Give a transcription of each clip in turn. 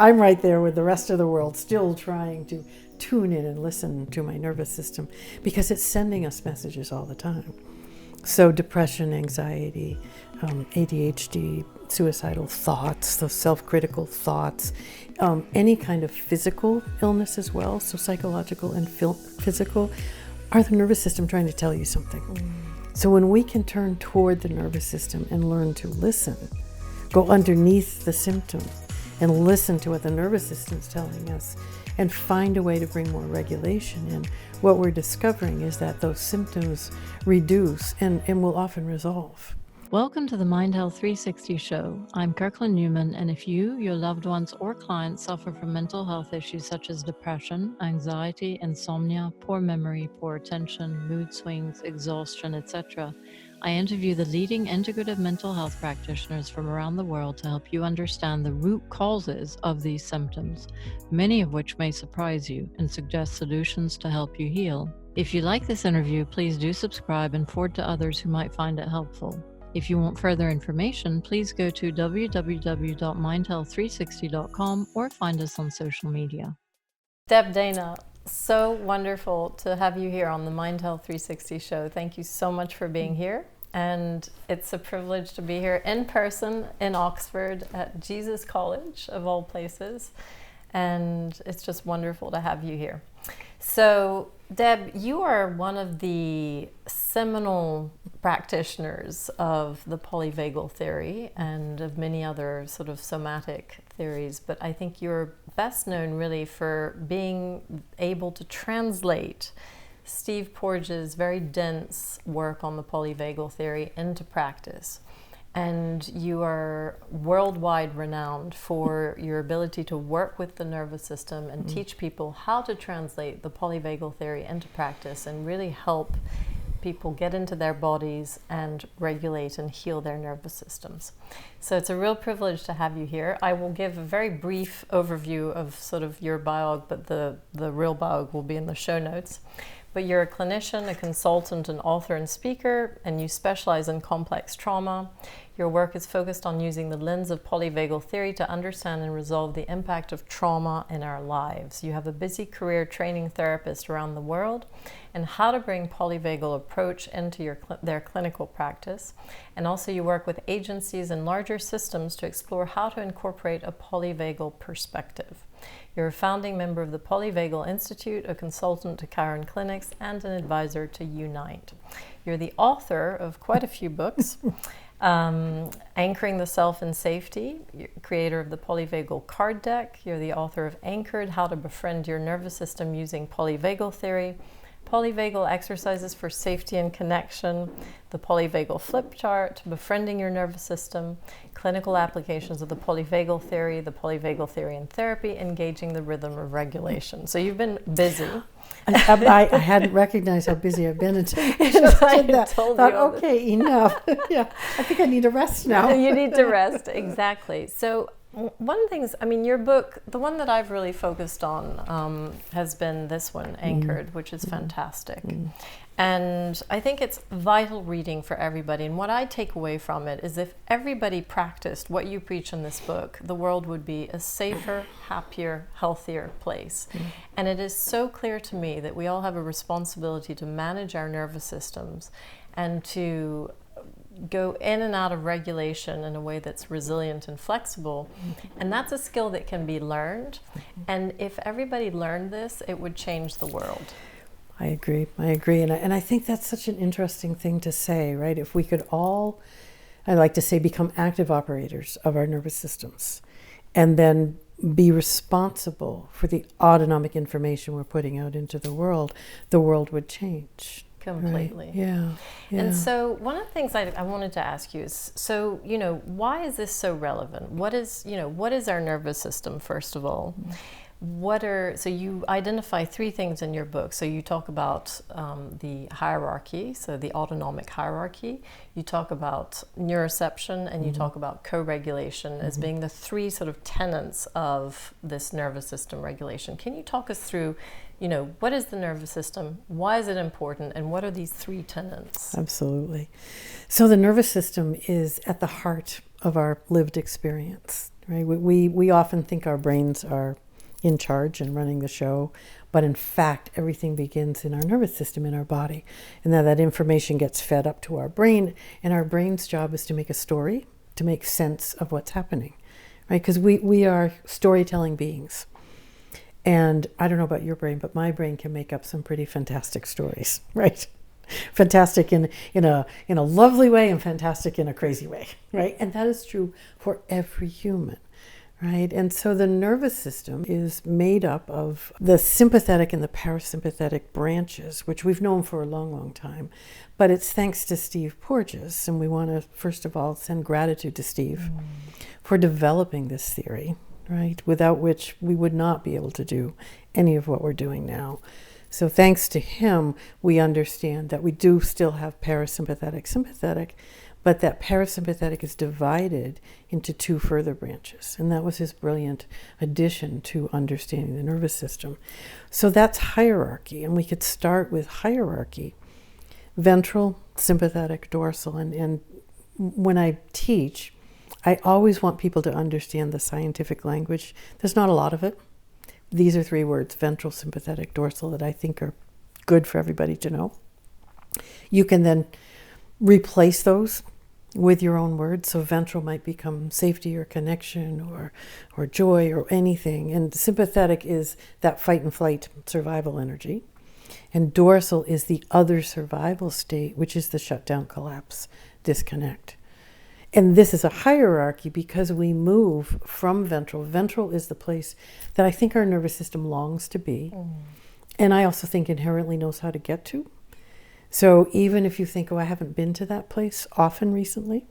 I'm right there with the rest of the world, still trying to tune in and listen to my nervous system, because it's sending us messages all the time. So depression, anxiety, ADHD, suicidal thoughts, those self-critical thoughts, any kind of physical illness as well, so psychological and physical, are the nervous system trying to tell you something. So when we can turn toward the nervous system and learn to listen, go underneath the symptom and listen to what the nervous system's telling us, and find a way to bring more regulation in, what we're discovering is that those symptoms reduce and will often resolve. Welcome to the Mind Health 360 show. I'm Kirkland Newman, and if you, your loved ones, or clients suffer from mental health issues such as depression, anxiety, insomnia, poor memory, poor attention, mood swings, exhaustion, etc., I interview the leading integrative mental health practitioners from around the world to help you understand the root causes of these symptoms, many of which may surprise you, and suggest solutions to help you heal. If you like this interview, please do subscribe and forward to others who might find it helpful. If you want further information, please go to www.mindhealth360.com or find us on social media. Deb Dana, so wonderful to have you here on the Mind Health 360 show. Thank you so much for being here. And it's a privilege to be here in person in Oxford at Jesus College, of all places. And it's just wonderful to have you here. So, Deb, you are one of the seminal practitioners of the polyvagal theory and of many other sort of somatic theories, but I think you're best known really for being able to translate Steve Porges' very dense work on the polyvagal theory into practice. And you are worldwide renowned for your ability to work with the nervous system and teach people how to translate the polyvagal theory into practice and really help people get into their bodies and regulate and heal their nervous systems. So it's a real privilege to have you here. I will give a very brief overview of sort of your biog, but the real biog will be in the show notes. But you're a clinician, a consultant, an author and speaker, and you specialize in complex trauma. Your work is focused on using the lens of polyvagal theory to understand and resolve the impact of trauma in our lives. You have a busy career training therapists around the world and how to bring polyvagal approach into their clinical practice. And also you work with agencies and larger systems to explore how to incorporate a polyvagal perspective. You're a founding member of the Polyvagal Institute, a consultant to Khiron Clinics, and an advisor to Unyte. You're the author of quite a few books, Anchoring the Self in Safety, creator of the Polyvagal Card Deck. You're the author of Anchored, How to Befriend Your Nervous System Using Polyvagal Theory, Polyvagal Exercises for Safety and Connection, the Polyvagal Flip Chart, Befriending Your Nervous System, Clinical Applications of the Polyvagal Theory in Therapy, Engaging the Rhythm of Regulation. So you've been busy. I hadn't recognized how busy I've been until you just did that. Thought, okay, enough. Yeah, I think I need a rest now. You need to rest, exactly. So one of the things, I mean, your book, the one that I've really focused on has been this one, Anchored, which is fantastic. And I think it's vital reading for everybody. And what I take away from it is if everybody practiced what you preach in this book, the world would be a safer, happier, healthier place. And it is so clear to me that we all have a responsibility to manage our nervous systems and to go in and out of regulation in a way that's resilient and flexible. And that's a skill that can be learned. And if everybody learned this, it would change the world. I agree. And I think that's such an interesting thing to say, right? If we could all, I like to say, become active operators of our nervous systems and then be responsible for the autonomic information we're putting out into the world would change. Completely. Right? Yeah. And so one of the things I wanted to ask you is, so, why is this so relevant? What is our nervous system, first of all? So you identify three things in your book. So you talk about the hierarchy, so the autonomic hierarchy. You talk about neuroception, and you talk about co-regulation as being the three sort of tenets of this nervous system regulation. Can you talk us through, what is the nervous system? Why is it important? And what are these three tenets? Absolutely. So the nervous system is at the heart of our lived experience. right? We often think our brains are in charge and running the show, but in fact, everything begins in our nervous system, in our body. And then that information gets fed up to our brain, and our brain's job is to make a story, to make sense of what's happening, right? Because we are storytelling beings. And I don't know about your brain, but my brain can make up some pretty fantastic stories, right? Fantastic in a lovely way and fantastic in a crazy way, right? And that is true for every human, right? And so the nervous system is made up of the sympathetic and the parasympathetic branches, which we've known for a long, long time. But it's thanks to Steve Porges, and we want to first of all send gratitude to Steve for developing this theory, right? Without which we would not be able to do any of what we're doing now. So thanks to him, we understand that we do still have parasympathetic, sympathetic, but that parasympathetic is divided into two further branches. And that was his brilliant addition to understanding the nervous system. So that's hierarchy, and we could start with hierarchy. Ventral, sympathetic, dorsal. And when I teach, I always want people to understand the scientific language. There's not a lot of it. These are three words, ventral, sympathetic, dorsal, that I think are good for everybody to know. You can then replace those with your own words. So ventral might become safety or connection or joy or anything. And sympathetic is that fight and flight survival energy. And dorsal is the other survival state, which is the shutdown, collapse, disconnect. And this is a hierarchy because we move from ventral. Ventral is the place that I think our nervous system longs to be. And I also think inherently knows how to get to. So even if you think, oh, I haven't been to that place often recently,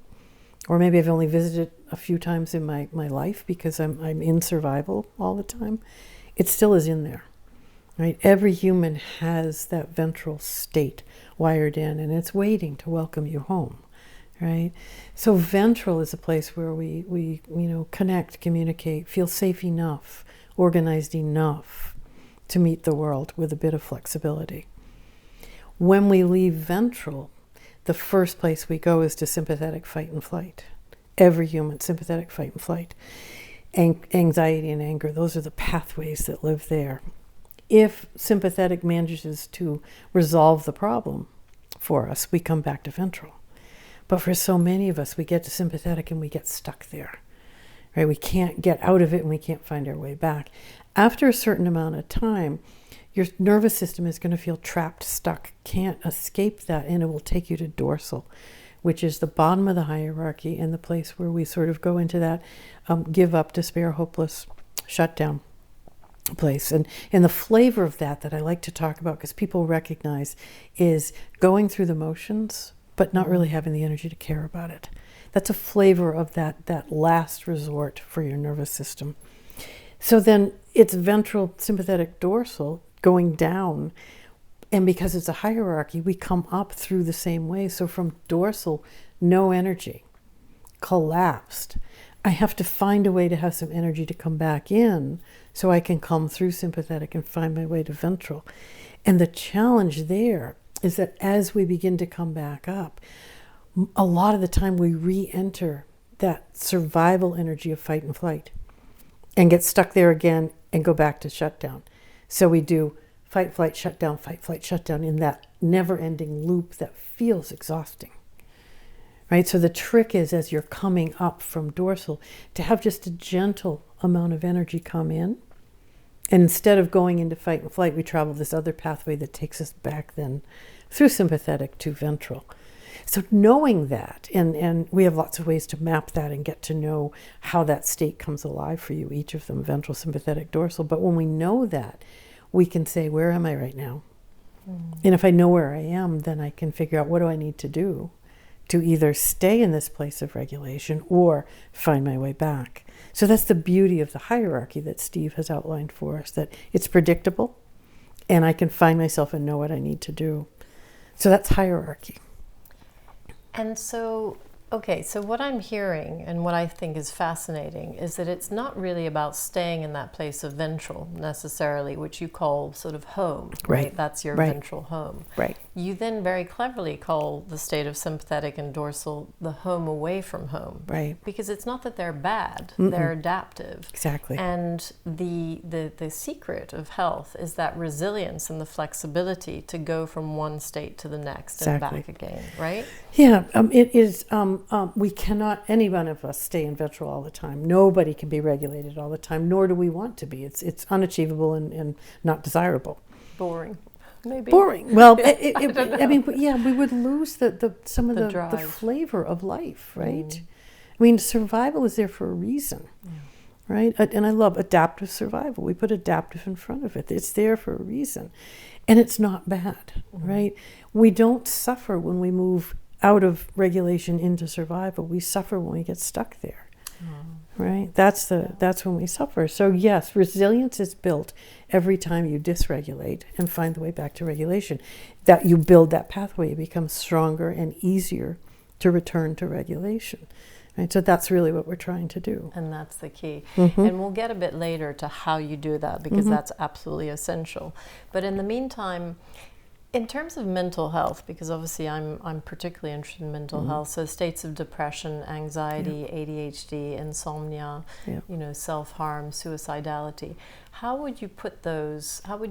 or maybe I've only visited a few times in my life because I'm in survival all the time, it still is in there, right? Every human has that ventral state wired in, and it's waiting to welcome you home. Right? So ventral is a place where we connect, communicate, feel safe enough, organized enough to meet the world with a bit of flexibility. When we leave ventral, the first place we go is to sympathetic fight and flight. Every human, sympathetic fight and flight. Anxiety and anger, those are the pathways that live there. If sympathetic manages to resolve the problem for us, we come back to ventral. But for so many of us, we get to sympathetic and we get stuck there, right? We can't get out of it and we can't find our way back. After a certain amount of time, your nervous system is going to feel trapped, stuck, can't escape that, and it will take you to dorsal, which is the bottom of the hierarchy and the place where we sort of go into that give up, despair, hopeless, shutdown place. And the flavor of that I like to talk about, because people recognize, is going through the motions but not really having the energy to care about it. That's a flavor of that last resort for your nervous system. So then it's ventral, sympathetic, dorsal going down. And because it's a hierarchy, we come up through the same way. So from dorsal, no energy, collapsed. I have to find a way to have some energy to come back in so I can come through sympathetic and find my way to ventral. And the challenge there is that as we begin to come back up, a lot of the time we re-enter that survival energy of fight and flight and get stuck there again and go back to shutdown. So we do fight, flight, shutdown in that never-ending loop that feels exhausting, right? So the trick is, as you're coming up from dorsal, to have just a gentle amount of energy come in. And instead of going into fight and flight, we travel this other pathway that takes us back then through sympathetic to ventral. So knowing that, and we have lots of ways to map that and get to know how that state comes alive for you, each of them, ventral, sympathetic, dorsal. But when we know that, we can say, where am I right now? And if I know where I am, then I can figure out what do I need to do to either stay in this place of regulation or find my way back. So that's the beauty of the hierarchy that Steve has outlined for us, that it's predictable and I can find myself and know what I need to do. So that's hierarchy. And so, okay, so what I'm hearing and what I think is fascinating is that it's not really about staying in that place of ventral necessarily, which you call sort of home, right? That's your ventral home. Right. You then very cleverly call the state of sympathetic and dorsal the home away from home. Right. Because it's not that they're bad, Mm-mm. they're adaptive. Exactly. And the secret of health is that resilience and the flexibility to go from one state to the next and back again, right? Yeah, it is. We cannot, any one of us, stay in ventral all the time. Nobody can be regulated all the time, nor do we want to be. It's unachievable and not desirable. Boring. Maybe. Boring. Well, I mean, yeah, we would lose some of the flavor of life, right? Mm. I mean, survival is there for a reason, right? And I love adaptive survival. We put adaptive in front of it. It's there for a reason, and it's not bad, right? We don't suffer when we move out of regulation into survival. We suffer when we get stuck there. Right? That's when we suffer. So yes, resilience is built every time you dysregulate and find the way back to regulation. That you build that pathway, it becomes stronger and easier to return to regulation. Right? So that's really what we're trying to do. And that's the key. Mm-hmm. And we'll get a bit later to how you do that, because that's absolutely essential. But in the meantime, in terms of mental health, because obviously I'm particularly interested in mental health, so states of depression, anxiety, ADHD, insomnia, self-harm, suicidality, how would you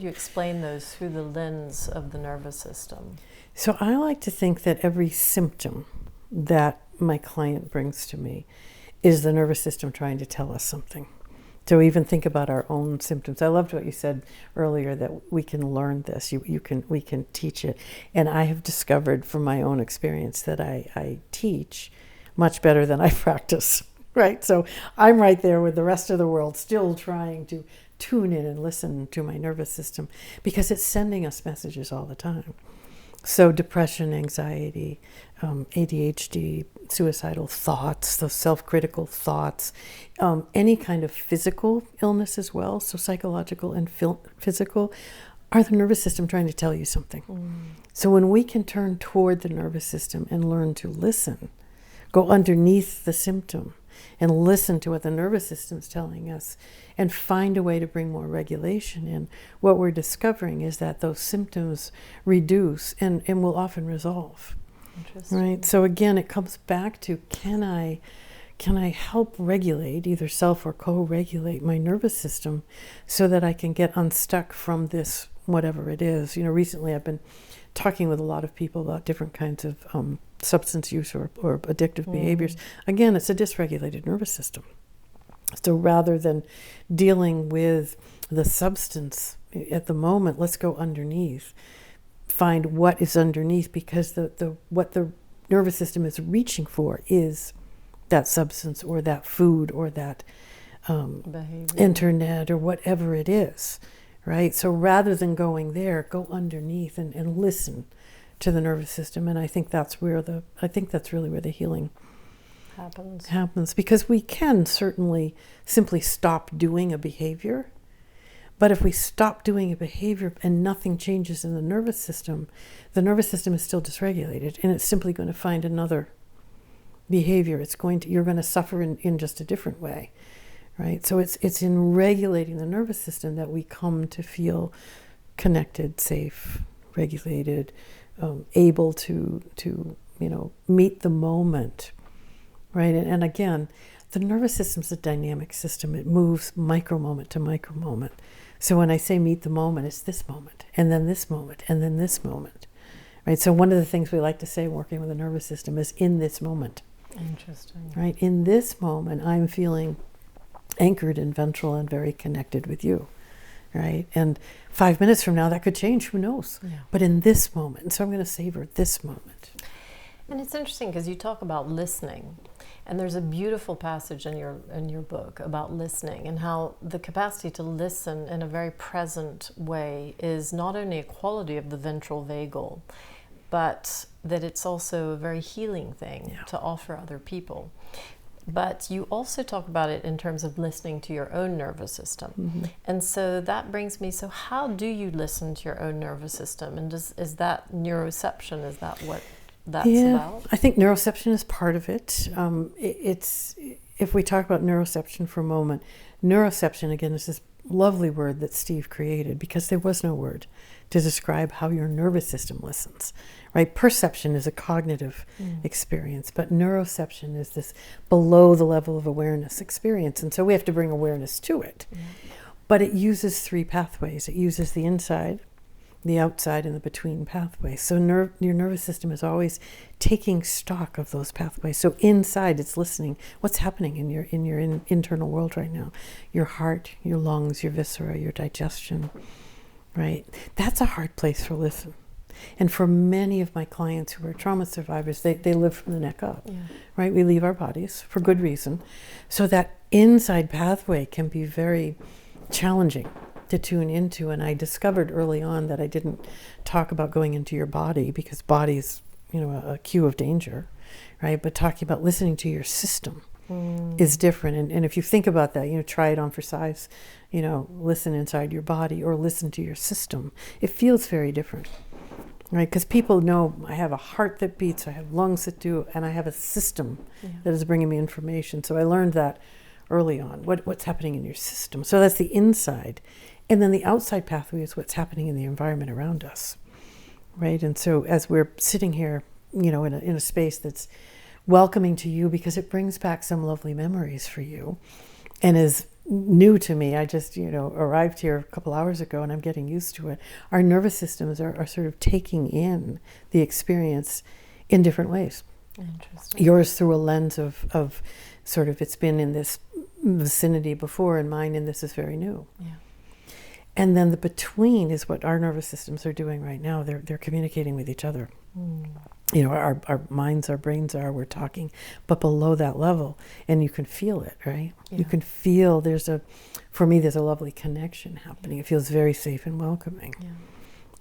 explain those through the lens of the nervous system? So I like to think that every symptom that my client brings to me is the nervous system trying to tell us something. So even think about our own symptoms. I loved what you said earlier, that we can learn this. We can teach it. And I have discovered from my own experience that I teach much better than I practice. Right? So I'm right there with the rest of the world, still trying to tune in and listen to my nervous system, because it's sending us messages all the time. So depression, anxiety, ADHD, suicidal thoughts, those self-critical thoughts, any kind of physical illness as well, so psychological and physical, are the nervous system trying to tell you something. So when we can turn toward the nervous system and learn to listen, go underneath the symptom and listen to what the nervous system is telling us and find a way to bring more regulation in, what we're discovering is that those symptoms reduce and will often resolve. Right? So again, it comes back to, can I help regulate, either self or co-regulate my nervous system, so that I can get unstuck from this, whatever it is. Recently I've been talking with a lot of people about different kinds of substance use or addictive behaviors. Again, it's a dysregulated nervous system. So rather than dealing with the substance at the moment, let's go underneath. Find what is underneath, because what the nervous system is reaching for is that substance or that food or that internet or whatever it is, right? So rather than going there, go underneath and listen to the nervous system. And I think that's really where the healing happens, because we can certainly simply stop doing a behavior. But if we stop doing a behavior and nothing changes in the nervous system is still dysregulated, and it's simply going to find another behavior. You're going to suffer in just a different way, right? So it's in regulating the nervous system that we come to feel connected, safe, regulated, able to meet the moment, right? And again, the nervous system is a dynamic system. It moves micro moment to micro moment. So when I say meet the moment, it's this moment, and then this moment, and then this moment, right? So one of the things we like to say working with the nervous system is in this moment. Interesting. Right? In this moment, I'm feeling anchored in ventral and very connected with you, right? And 5 minutes from now, that could change, who knows? Yeah. But in this moment, so I'm going to savor this moment. And it's interesting because you talk about listening, and there's a beautiful passage in your book about listening, and how the capacity to listen in a very present way is not only a quality of the ventral vagal, but that it's also a very healing thing to offer other people. But you also talk about it in terms of listening to your own nervous system. Mm-hmm. And so that brings me, so how do you listen to your own nervous system? And is that neuroception, is that what that's about? I think neuroception is part of it. It's if we talk about neuroception for a moment, neuroception, again, is this lovely word that Steve created, because there was no word to describe how your nervous system listens, right? Perception is a cognitive experience, but neuroception is this below the level of awareness experience. And so we have to bring awareness to it. But it uses 3 pathways. It uses the inside, the outside, and the between pathways. So your nervous system is always taking stock of those pathways. So inside, it's listening. What's happening in your internal world right now? Your heart, your lungs, your viscera, your digestion, right? That's a hard place to listen. And for many of my clients who are trauma survivors, they live from the neck up, right? We leave our bodies for good reason. So that inside pathway can be very challenging to tune into. And I discovered early on that I didn't talk about going into your body, because body is, a cue of danger, right? But talking about listening to your system is different. And if you think about that, try it on for size, listen inside your body or listen to your system. It feels very different, right? Because people know I have a heart that beats, I have lungs that do, and I have a system that is bringing me information. So I learned that early on, what's happening in your system. So that's the inside. And then the outside pathway is what's happening in the environment around us, right? And so as we're sitting here, in a space that's welcoming to you, because it brings back some lovely memories for you, and is new to me. I just, arrived here a couple hours ago, and I'm getting used to it. Our nervous systems are sort of taking in the experience in different ways. Interesting. Yours through a lens of sort of, it's been in this vicinity before, and mine, and this is very new. Yeah. And then the between is what our nervous systems are doing right now. They're communicating with each other. Our minds, our brains we're talking, but below that level, and you can feel it, right? Yeah. You can feel for me, there's a lovely connection happening. It feels very safe and welcoming,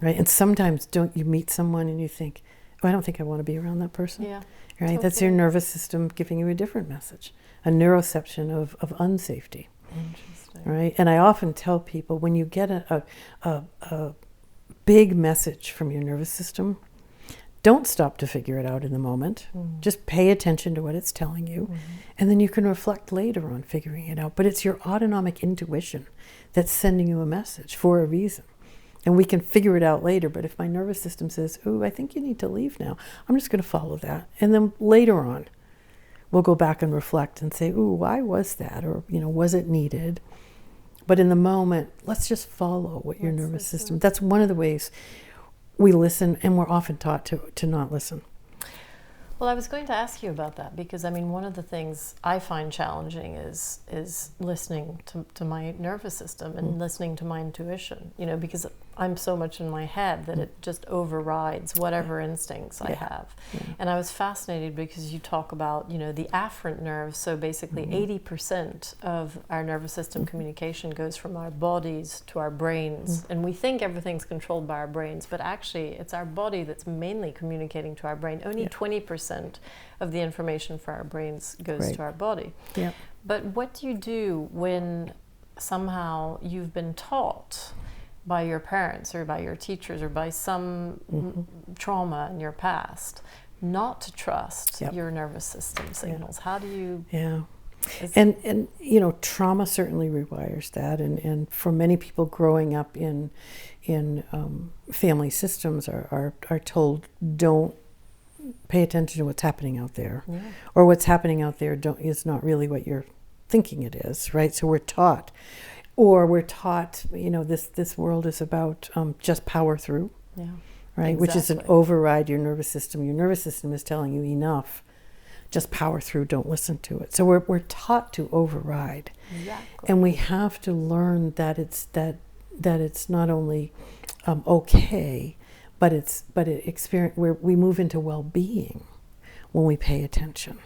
right? And sometimes don't you meet someone and you think, oh, I don't think I want to be around that person, right? Totally. That's your nervous system giving you a different message, a neuroception of unsafety. Interesting. Right? And I often tell people, when you get a big message from your nervous system, don't stop to figure it out in the moment. Just pay attention to what it's telling you, and then you can reflect later on figuring it out. But it's your autonomic intuition that's sending you a message for a reason. And we can figure it out later. But if my nervous system says, oh, I think you need to leave now, I'm just going to follow that. And then later on, we'll go back and reflect and say, ooh, why was that? Or, was it needed? But in the moment, let's just follow what your nervous system. That's one of the ways we listen, and we're often taught to not listen. Well, I was going to ask you about that, because one of the things I find challenging is listening to my nervous system and listening to my intuition, because I'm so much in my head that it just overrides whatever instincts I have. And I was fascinated because you talk about, the afferent nerves. So basically 80% of our nervous system communication goes from our bodies to our brains. And we think everything's controlled by our brains, but actually it's our body that's mainly communicating to our brain. Only 20% of the information for our brains goes to our body. Yeah. But what do you do when somehow you've been taught by your parents or by your teachers or by some trauma in your past not to trust your nervous system signals? How do you... And trauma certainly rewires that, and for many people growing up in family systems are told, don't pay attention to what's happening out there, or what's happening out there is not really what you're thinking it is, right? So we're taught, this world is about just power through, right? Exactly. Which is an override your nervous system. Your nervous system is telling you enough. Just power through, don't listen to it. So we're taught to override. Exactly. And we have to learn that it's not only okay, but where we move into well-being when we pay attention,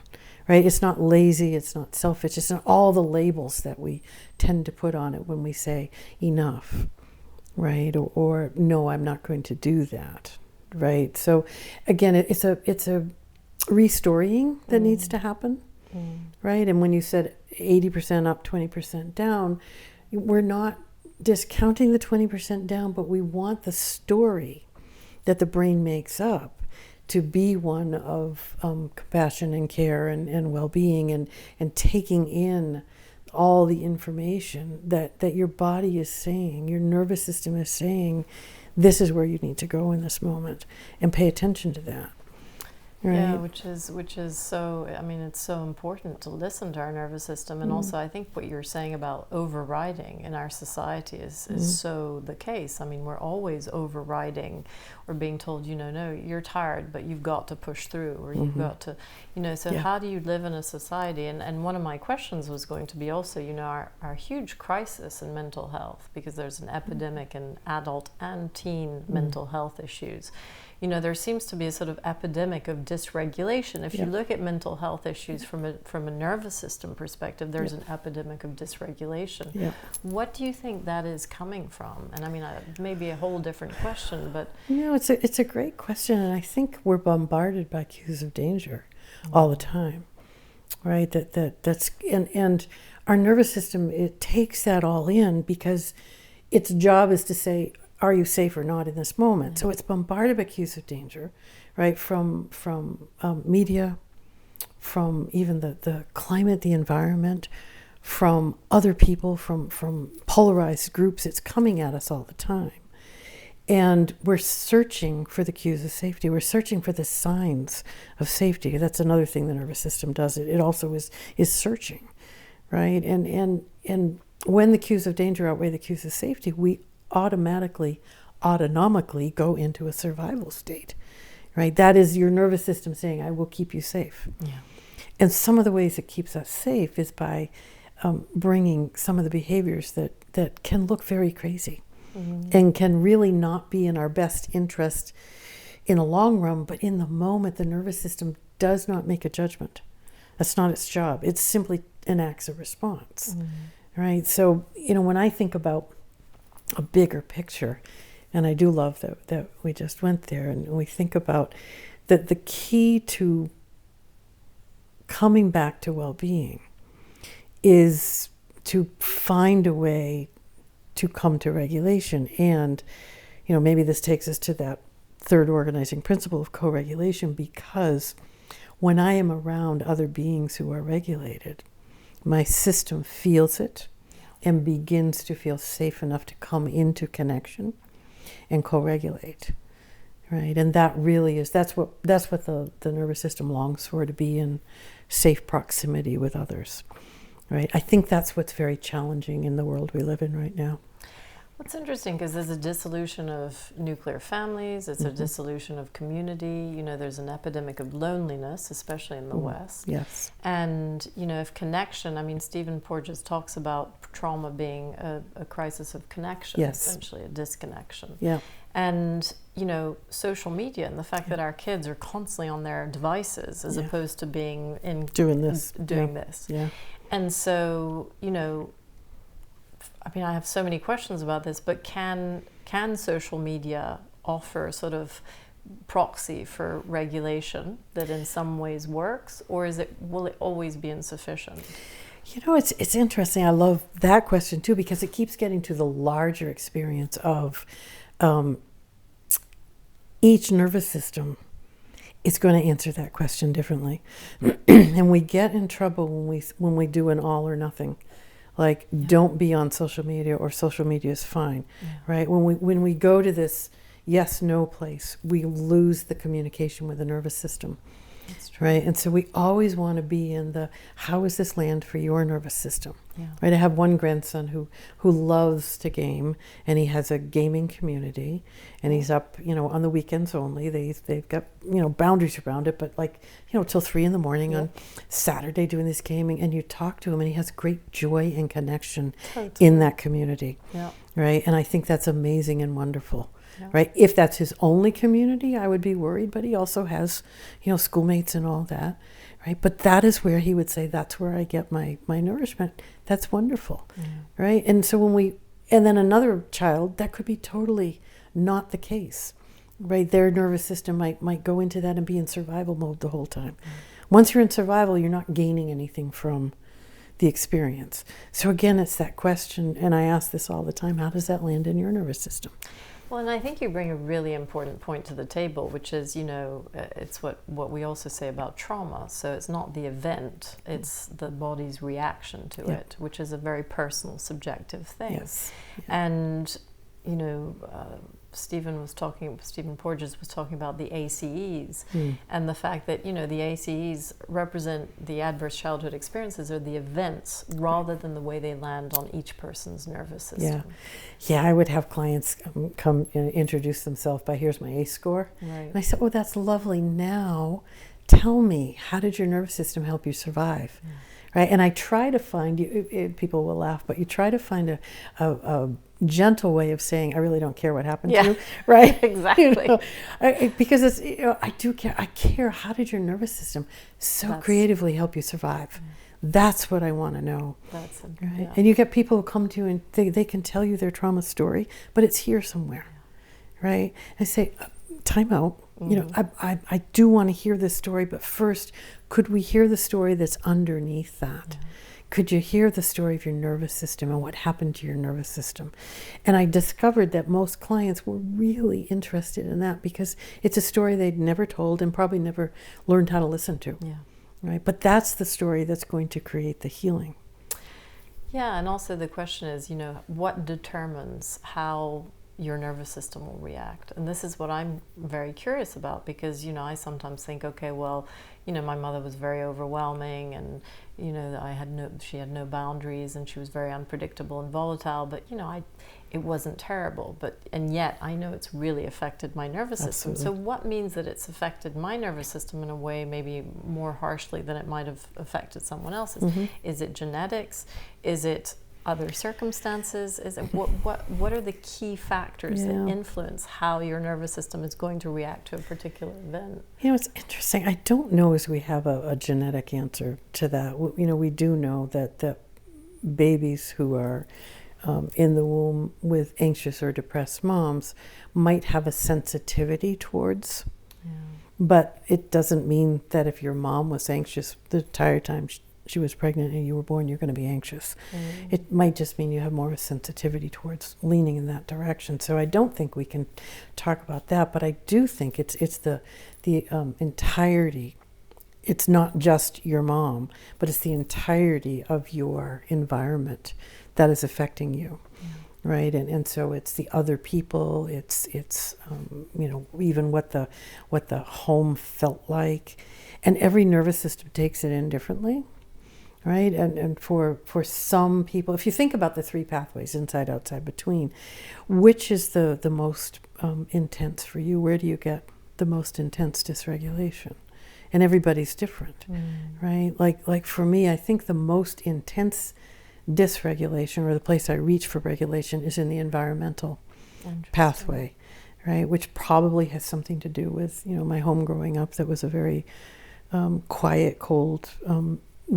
right? It's not lazy, it's not selfish, it's not all the labels that we tend to put on it when we say enough, right? Or no, I'm not going to do that, right? So again, it's a restoring that needs to happen, right? And when you said 80% up, 20% down, we're not discounting the 20% down, but we want the story that the brain makes up to be one of compassion and care and well-being and taking in all the information that your body is saying, your nervous system is saying, this is where you need to go in this moment, and pay attention to that. Right? Yeah, which is so, I mean, it's so important to listen to our nervous system. And also, I think what you're saying about overriding in our society is so the case. I mean, we're always overriding or being told, no, you're tired, but you've got to push through, or you've got to, so how do you live in a society? And one of my questions was going to be also, our huge crisis in mental health, because there's an epidemic in adult and teen mental health issues. There seems to be a sort of epidemic of dysregulation. If you look at mental health issues from a nervous system perspective, there's an epidemic of dysregulation. Yeah. What do you think that is coming from? And I mean, maybe a whole different question, but it's a great question, and I think we're bombarded by cues of danger all the time, right? That's and our nervous system, it takes that all in because its job is to say, are you safe or not in this moment? So it's bombarded by cues of danger, right? From media, from even the climate, the environment, from other people, from polarized groups. It's coming at us all the time. And we're searching for the cues of safety. We're searching for the signs of safety. That's another thing the nervous system does. It also is searching, right? And when the cues of danger outweigh the cues of safety, we autonomically go into a survival state, right? That is your nervous system saying, I will keep you safe. Yeah. And some of the ways it keeps us safe is by bringing some of the behaviors that can look very crazy and can really not be in our best interest in the long run, but in the moment, the nervous system does not make a judgment. That's not its job. It simply enacts a response, right? So, when I think about a bigger picture, and I do love that we just went there, and we think about that the key to coming back to well-being is to find a way to come to regulation. And maybe this takes us to that third organizing principle of co-regulation, because when I am around other beings who are regulated, my system feels it and begins to feel safe enough to come into connection and co-regulate, right? And that really is, that's what the nervous system longs for, to be in safe proximity with others, right? I think that's what's very challenging in the world we live in right now. What's interesting, because there's a dissolution of nuclear families, it's a dissolution of community, there's an epidemic of loneliness, especially in the West. Yes. And, if connection, I mean, Stephen Porges talks about trauma being a crisis of connection, essentially, a disconnection. Yeah. And, social media and the fact that our kids are constantly on their devices as opposed to being doing this. Yeah. And so, I mean, I have so many questions about this, but can social media offer sort of proxy for regulation that in some ways works, or will it always be insufficient? It's interesting. I love that question too, because it keeps getting to the larger experience of each nervous system is going to answer that question differently. And we get in trouble when we do an all or nothing. Like, don't be on social media, or social media is fine, right? When we go to this yes-no place, we lose the communication with the nervous system. That's true. Right? And so we always want to be in the, how is this land for your nervous system? Yeah. Right? I have one grandson who loves to game, and he has a gaming community, and he's up, on the weekends only. They've got, boundaries around it, but till 3 a.m. on Saturday doing this gaming, and you talk to him, and he has great joy and connection in that community. Yeah. Right? And I think that's amazing and wonderful. Yeah. Right? If that's his only community, I would be worried, but he also has, schoolmates and all that, right? But that is where he would say, that's where I get my nourishment. That's wonderful, right? And so and then another child, that could be totally not the case, right? Their nervous system might go into that and be in survival mode the whole time. Once you're in survival, you're not gaining anything from the experience. So again, it's that question, and I ask this all the time, how does that land in your nervous system? Well, and I think you bring a really important point to the table, which is, it's what we also say about trauma. So it's not the event, it's the body's reaction to it, which is a very personal, subjective thing. Yes. And, Stephen Porges was talking about the ACEs and the fact that, the ACEs represent the adverse childhood experiences or the events rather than the way they land on each person's nervous system. Yeah, I would have clients come and introduce themselves by, here's my ACE score. Right. And I said, oh, that's lovely. Now, tell me, how did your nervous system help you survive? Right? And I try to find, people will laugh, but you try to find a gentle way of saying, I really don't care what happened to you, right? Exactly. Because it's, I do care. I care. How did your nervous system creatively help you survive? That's what I want to know. Right? And you get people who come to you and they can tell you their trauma story, but it's here somewhere, right? I say, time out. I do want to hear this story, but first, could we hear the story that's underneath that? Could you hear the story of your nervous system and what happened to your nervous system? And I discovered that most clients were really interested in that because it's a story they'd never told and probably never learned how to listen to. Right? But that's the story that's going to create the healing. Yeah, and also the question is, what determines how your nervous system will react? And this is what I'm very curious about because, I sometimes think, okay, well, my mother was very overwhelming and, she had no boundaries and she was very unpredictable and volatile, but, it wasn't terrible. And yet I know it's really affected my nervous system. Absolutely. So what means that it's affected my nervous system in a way maybe more harshly than it might have affected someone else's? Is it genetics? Is it other circumstances? Is it what are the key factors that influence how your nervous system is going to react to a particular event? It's interesting. I don't know as we have a genetic answer to that. We do know that babies who are in the womb with anxious or depressed moms might have a sensitivity towards, but it doesn't mean that if your mom was anxious the entire time she was pregnant and you were born, you're going to be anxious. It might just mean you have more of a sensitivity towards leaning in that direction. So I don't think we can talk about that, but I do think it's the entirety. It's not just your mom, but it's the entirety of your environment that is affecting you, right? And so it's the other people. It's even what the home felt like, and every nervous system takes it in differently. Right, and for some people, if you think about the three pathways, inside, outside, between, which is the most intense for you? Where do you get the most intense dysregulation? And everybody's different, right? Like for me, I think the most intense dysregulation, or the place I reach for regulation, is in the environmental pathway, right? Which probably has something to do with my home growing up. That was a very quiet, cold,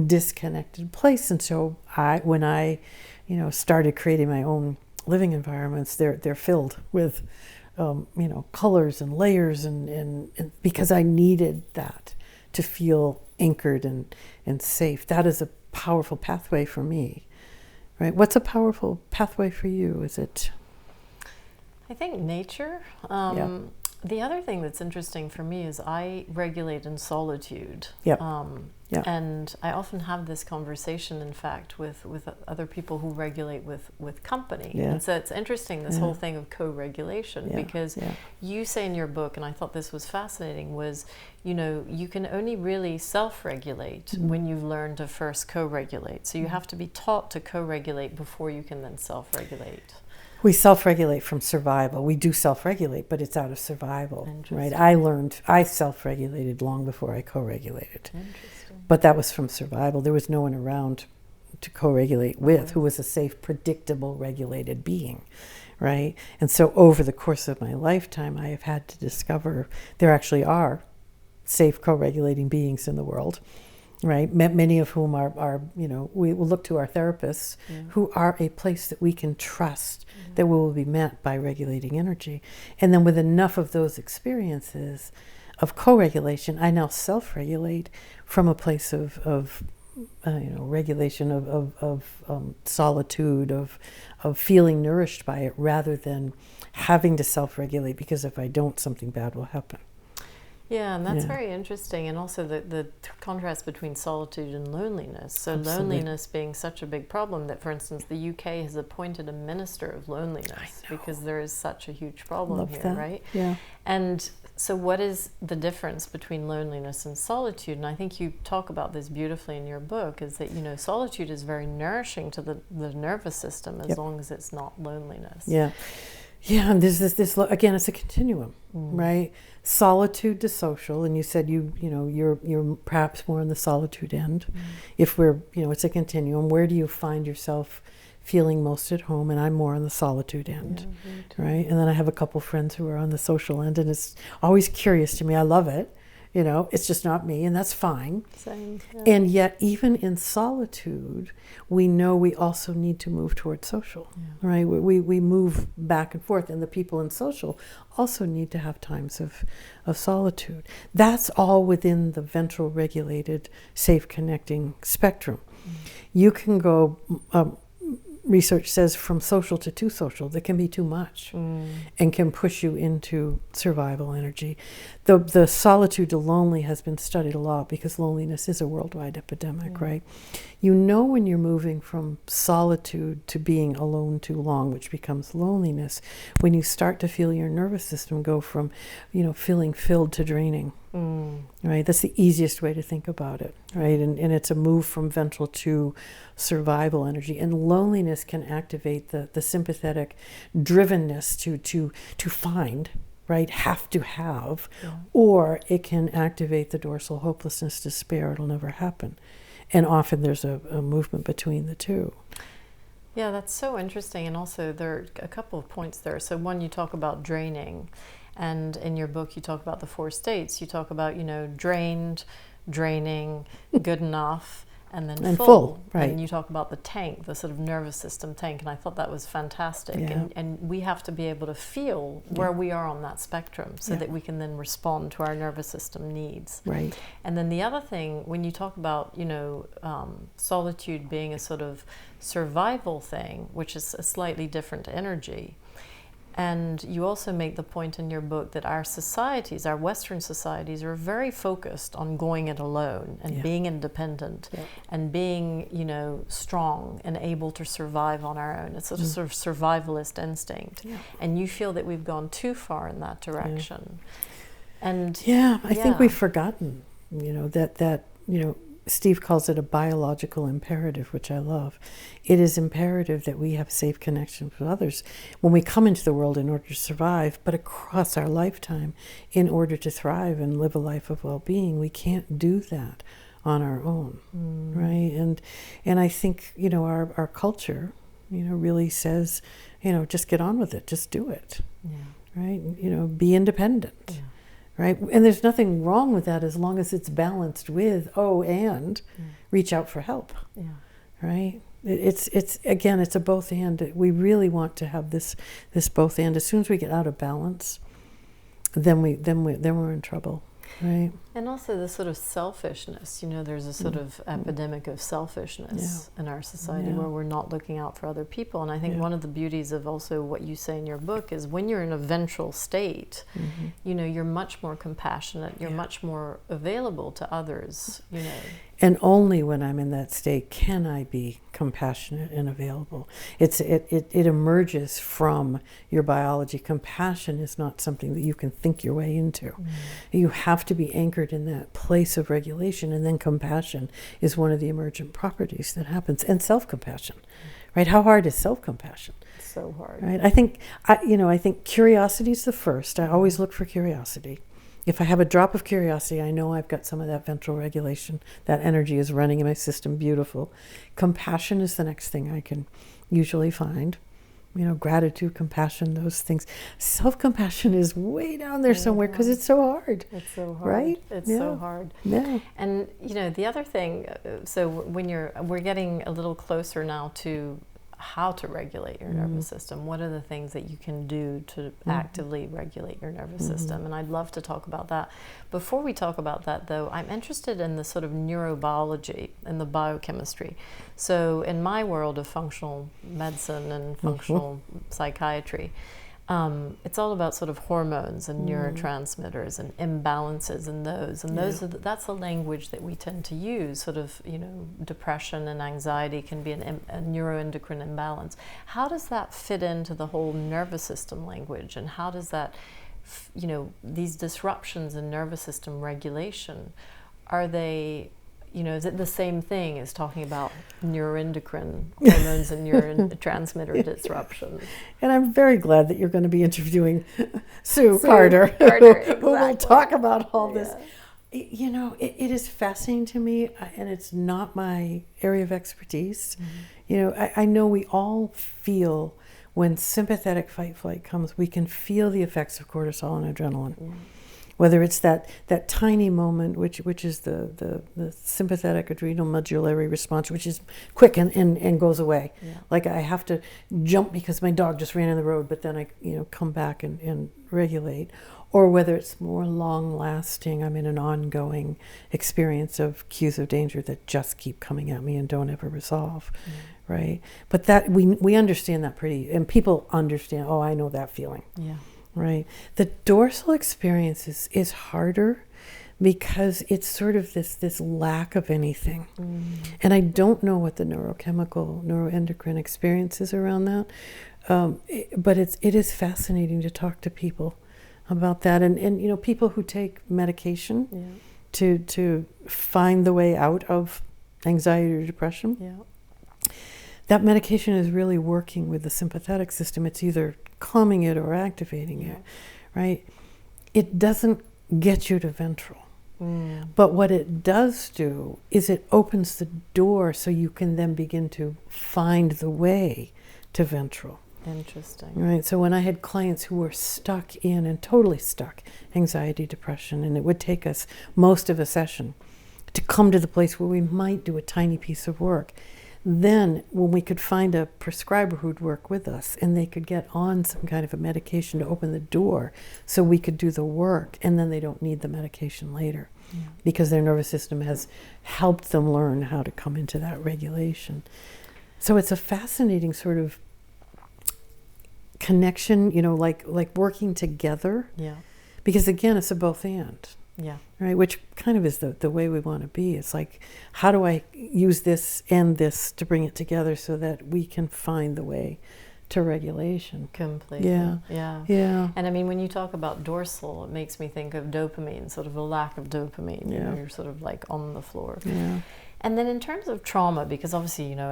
disconnected place, and so when I started creating my own living environments, they're filled with colors and layers, and because I needed that to feel anchored and safe. That is a powerful pathway for me, right? What's a powerful pathway for you? Is it? I think nature. The other thing that's interesting for me is I regulate in solitude. And I often have this conversation, in fact, with other people who regulate with company. And so it's interesting, this whole thing of co-regulation, because you say in your book, and I thought this was fascinating, was, you can only really self-regulate when you've learned to first co-regulate. So you have to be taught to co-regulate before you can then self-regulate. We self-regulate from survival. We do self-regulate, but it's out of survival, right? I self-regulated long before I co-regulated. But that was from survival. There was no one around to co-regulate with who was a safe, predictable, regulated being, right? And so over the course of my lifetime, I have had to discover there actually are safe co-regulating beings in the world, right? Many of whom are we will look to our therapists who are a place that we can trust that we will be met by regulating energy. And then with enough of those experiences of co-regulation, I now self-regulate from a place of regulation of solitude, of feeling nourished by it, rather than having to self-regulate, because if I don't, something bad will happen. Yeah, and that's very interesting. And also the contrast between solitude and loneliness. So loneliness being such a big problem that, for instance, the UK has appointed a minister of loneliness because there is such a huge problem here, right? Yeah. And so what is the difference between loneliness and solitude? And I think you talk about this beautifully in your book, is that, solitude is very nourishing to the nervous system as long as it's not loneliness. Yeah. Yeah, and there's this again, it's a continuum, right? Solitude to social, and you said you're perhaps more on the solitude end. If we're, it's a continuum. Where do you find yourself feeling most at home? And I'm more on the solitude end, right? And then I have a couple friends who are on the social end, and it's always curious to me. I love it. It's just not me, and that's fine. Same. Yeah. And yet, even in solitude, we know we also need to move towards social, right? We move back and forth, and the people in social also need to have times of solitude. That's all within the ventral regulated, safe connecting spectrum. You can go, research says, from social to too social. That can be too much and can push you into survival energy. The solitude to lonely has been studied a lot, because loneliness is a worldwide epidemic, right? When you're moving from solitude to being alone too long, which becomes loneliness, when you start to feel your nervous system go from, feeling filled to draining, right? That's the easiest way to think about it, right? And it's a move from ventral to survival energy. And loneliness can activate the sympathetic drivenness to find, right? Have to have, or it can activate the dorsal hopelessness, despair. It'll never happen. And often there's a movement between the two. Yeah, that's so interesting. And also there are a couple of points there. So one, you talk about draining. And in your book, you talk about the 4 states. You talk about, drained, draining, good enough, and then full. Right. And you talk about the tank, the sort of nervous system tank. And I thought that was fantastic. Yeah. And we have to be able to feel where we are on that spectrum, so that we can then respond to our nervous system needs. Right. And then the other thing, when you talk about, solitude being a sort of survival thing, which is a slightly different energy. And you also make the point in your book that our societies, our Western societies, are very focused on going it alone and being independent and being, strong and able to survive on our own. It's a sort of survivalist instinct. Yeah. And you feel that we've gone too far in that direction. Yeah. And I think we've forgotten, that Steve calls it a biological imperative, which I love. It is imperative that we have safe connections with others when we come into the world in order to survive, but across our lifetime in order to thrive and live a life of well-being. We can't do that on our own, right? And I think, our culture, really says, just get on with it, just do it, right? Be independent. Yeah. Right? And there's nothing wrong with that as long as it's balanced with, reach out for help. Yeah. Right? It's again, it's a both and. We really want to have this both and. As soon as we get out of balance, then we're in trouble. Right. And also the sort of selfishness, there's a sort of epidemic of selfishness in our society where we're not looking out for other people. And I think one of the beauties of also what you say in your book is when you're in a ventral state, you're much more compassionate, you're much more available to others, And only when I'm in that state can I be compassionate and available. It emerges from your biology. Compassion is not something that you can think your way into. You have to be anchored in that place of regulation, and then compassion is one of the emergent properties that happens. And self-compassion, right? How hard is self-compassion? So hard. Right? I think curiosity is the first. I always look for curiosity. If I have a drop of curiosity, I know I've got some of that ventral regulation. That energy is running in my system. Beautiful. Compassion is the next thing I can usually find. Gratitude, compassion, those things. Self-compassion is way down there somewhere because it's so hard. It's so hard. Right? It's so hard. Yeah. And, the other thing, so when we're getting a little closer now to how to regulate your nervous system. What are the things that you can do to actively regulate your nervous system? And I'd love to talk about that. Before we talk about that, though, I'm interested in the sort of neurobiology and the biochemistry. So in my world of functional medicine and functional psychiatry, it's all about sort of hormones and neurotransmitters and imbalances in those. And those are that's the language that we tend to use. Sort of, you know, depression and anxiety can be a neuroendocrine imbalance. How does that fit into the whole nervous system language? And how does that, you know, these disruptions in nervous system regulation, are they, you know, is it the same thing as talking about neuroendocrine hormones and neurotransmitter disruptions? And I'm very glad that you're going to be interviewing Sue Carter, exactly. who will talk about all this. You know, it is fascinating to me, and it's not my area of expertise. You know, I know we all feel when sympathetic fight-flight comes, we can feel the effects of cortisol and adrenaline. Whether it's that tiny moment, which is the sympathetic adrenal medullary response, which is quick and goes away. Like I have to jump because my dog just ran in the road, but then I come back and regulate. Or whether it's more long lasting, I'm in an ongoing experience of cues of danger that just keep coming at me and don't ever resolve. Right? But that we understand that and people understand, oh, I know that feeling. Right. The dorsal experience is harder because it's sort of this lack of anything. And I don't know what the neuroendocrine experience is around that. But it is fascinating to talk to people about that. And you know, people who take medication to find the way out of anxiety or depression. That medication is really working with the sympathetic system. It's either calming it or activating it, right? It doesn't get you to ventral. But what it does do is it opens the door so you can then begin to find the way to ventral. Interesting. Right. So when I had clients who were stuck in and totally stuck anxiety, depression, and it would take us most of a session to come to the place where we might do a tiny piece of work. Then when we could find a prescriber who'd work with us and they could get on some kind of a medication to open the door so we could do the work, and then they don't need the medication later because their nervous system has helped them learn how to come into that regulation. So it's a fascinating sort of connection, you know, like working together. Because again, it's a both and. Right, which kind of is the way we want to be. It's like, how do I use this and this to bring it together so that we can find the way to regulation? Completely. Yeah. And I mean, when you talk about dorsal, it makes me think of dopamine, sort of a lack of dopamine. You know, you're sort of like on the floor. And then in terms of trauma, because obviously, you know,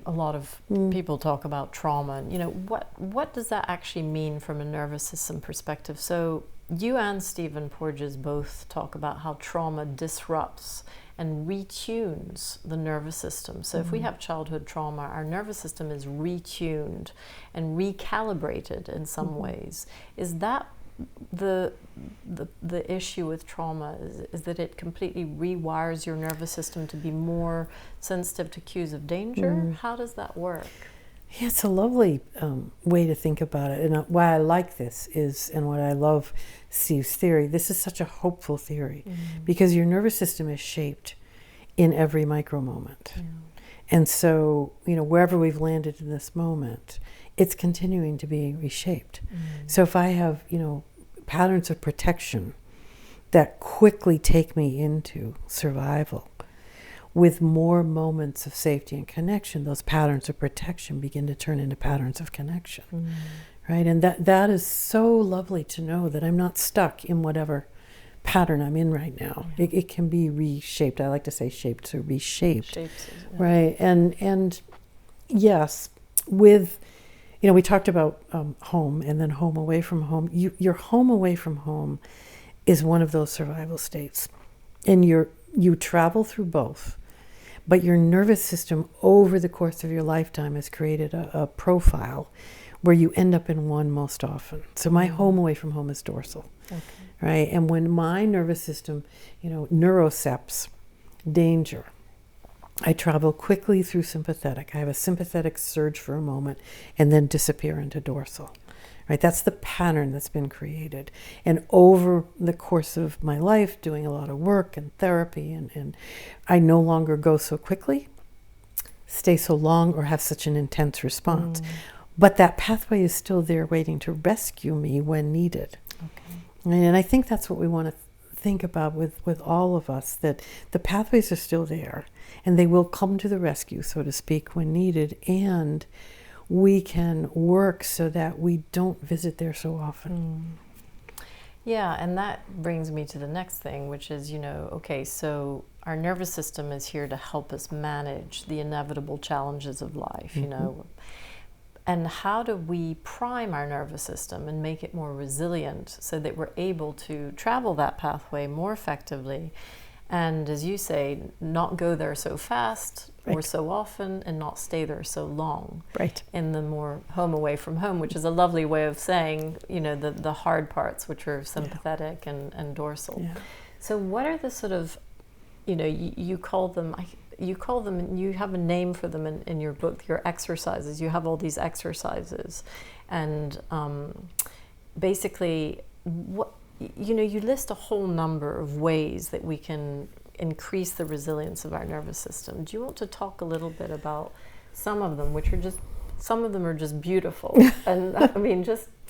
a lot of people talk about trauma. You know, what does that actually mean from a nervous system perspective? So you and Stephen Porges both talk about how trauma disrupts and retunes the nervous system. So if we have childhood trauma, our nervous system is retuned and recalibrated in some ways. Is that the issue with trauma, is that it completely rewires your nervous system to be more sensitive to cues of danger? How does that work? Yeah, it's a lovely way to think about it. And why I like this is, and what I love Steve's theory, this is such a hopeful theory because your nervous system is shaped in every micro moment. And so, you know, wherever we've landed in this moment, it's continuing to be reshaped. So if I have, you know, patterns of protection that quickly take me into survival, with more moments of safety and connection, those patterns of protection begin to turn into patterns of connection, right? And that is so lovely to know that I'm not stuck in whatever pattern I'm in right now. It can be reshaped. I like to say shaped to reshaped, right? And yes, with, you know, we talked about home and then home away from home. Your home away from home is one of those survival states, and you travel through both. But your nervous system over the course of your lifetime has created a profile where you end up in one most often. So my home away from home is dorsal, right? And when my nervous system, you know, neuroceps danger, I travel quickly through sympathetic. I have a sympathetic surge for a moment and then disappear into dorsal. Right? That's the pattern that's been created. And over the course of my life, doing a lot of work and therapy, and I no longer go so quickly, stay so long, or have such an intense response. But that pathway is still there waiting to rescue me when needed. Okay. And I think that's what we want to think about with all of us, that the pathways are still there and they will come to the rescue, so to speak, when needed. And we can work so that we don't visit there so often. Yeah, and that brings me to the next thing, which is, okay, so our nervous system is here to help us manage the inevitable challenges of life, And how do we prime our nervous system and make it more resilient so that we're able to travel that pathway more effectively and, as you say, not go there so fast or so often, and not stay there so long. Right. In the more home away from home, which is a lovely way of saying, the hard parts, which are sympathetic and dorsal. Yeah. So what are the sort of, you call them, and you have a name for them in your book, your exercises. You have all these exercises. And basically, you list a whole number of ways that we can increase the resilience of our nervous system. Do you want to talk a little bit about some of them, some of them are just beautiful. And I mean,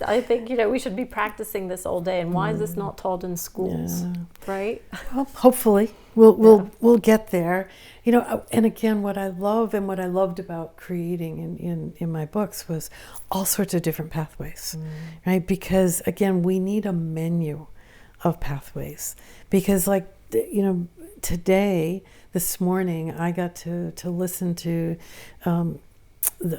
I think, we should be practicing this all day. And why is this not taught in schools, right? Well, hopefully we'll get there. And again, what I love and what I loved about creating in my books was all sorts of different pathways, right? Because again, we need a menu of pathways. Because today, this morning, I got to listen to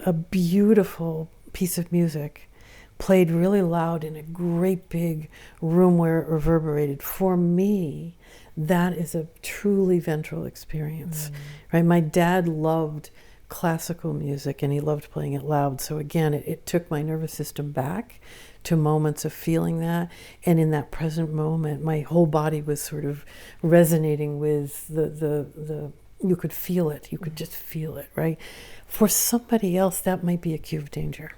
a beautiful piece of music played really loud in a great big room where it reverberated. For me, that is a truly ventral experience, right? My dad loved classical music and he loved playing it loud. So again, it took my nervous system back to moments of feeling that. And in that present moment, my whole body was sort of resonating with the you could feel it. You could just feel it, right? For somebody else, that might be a cue of danger,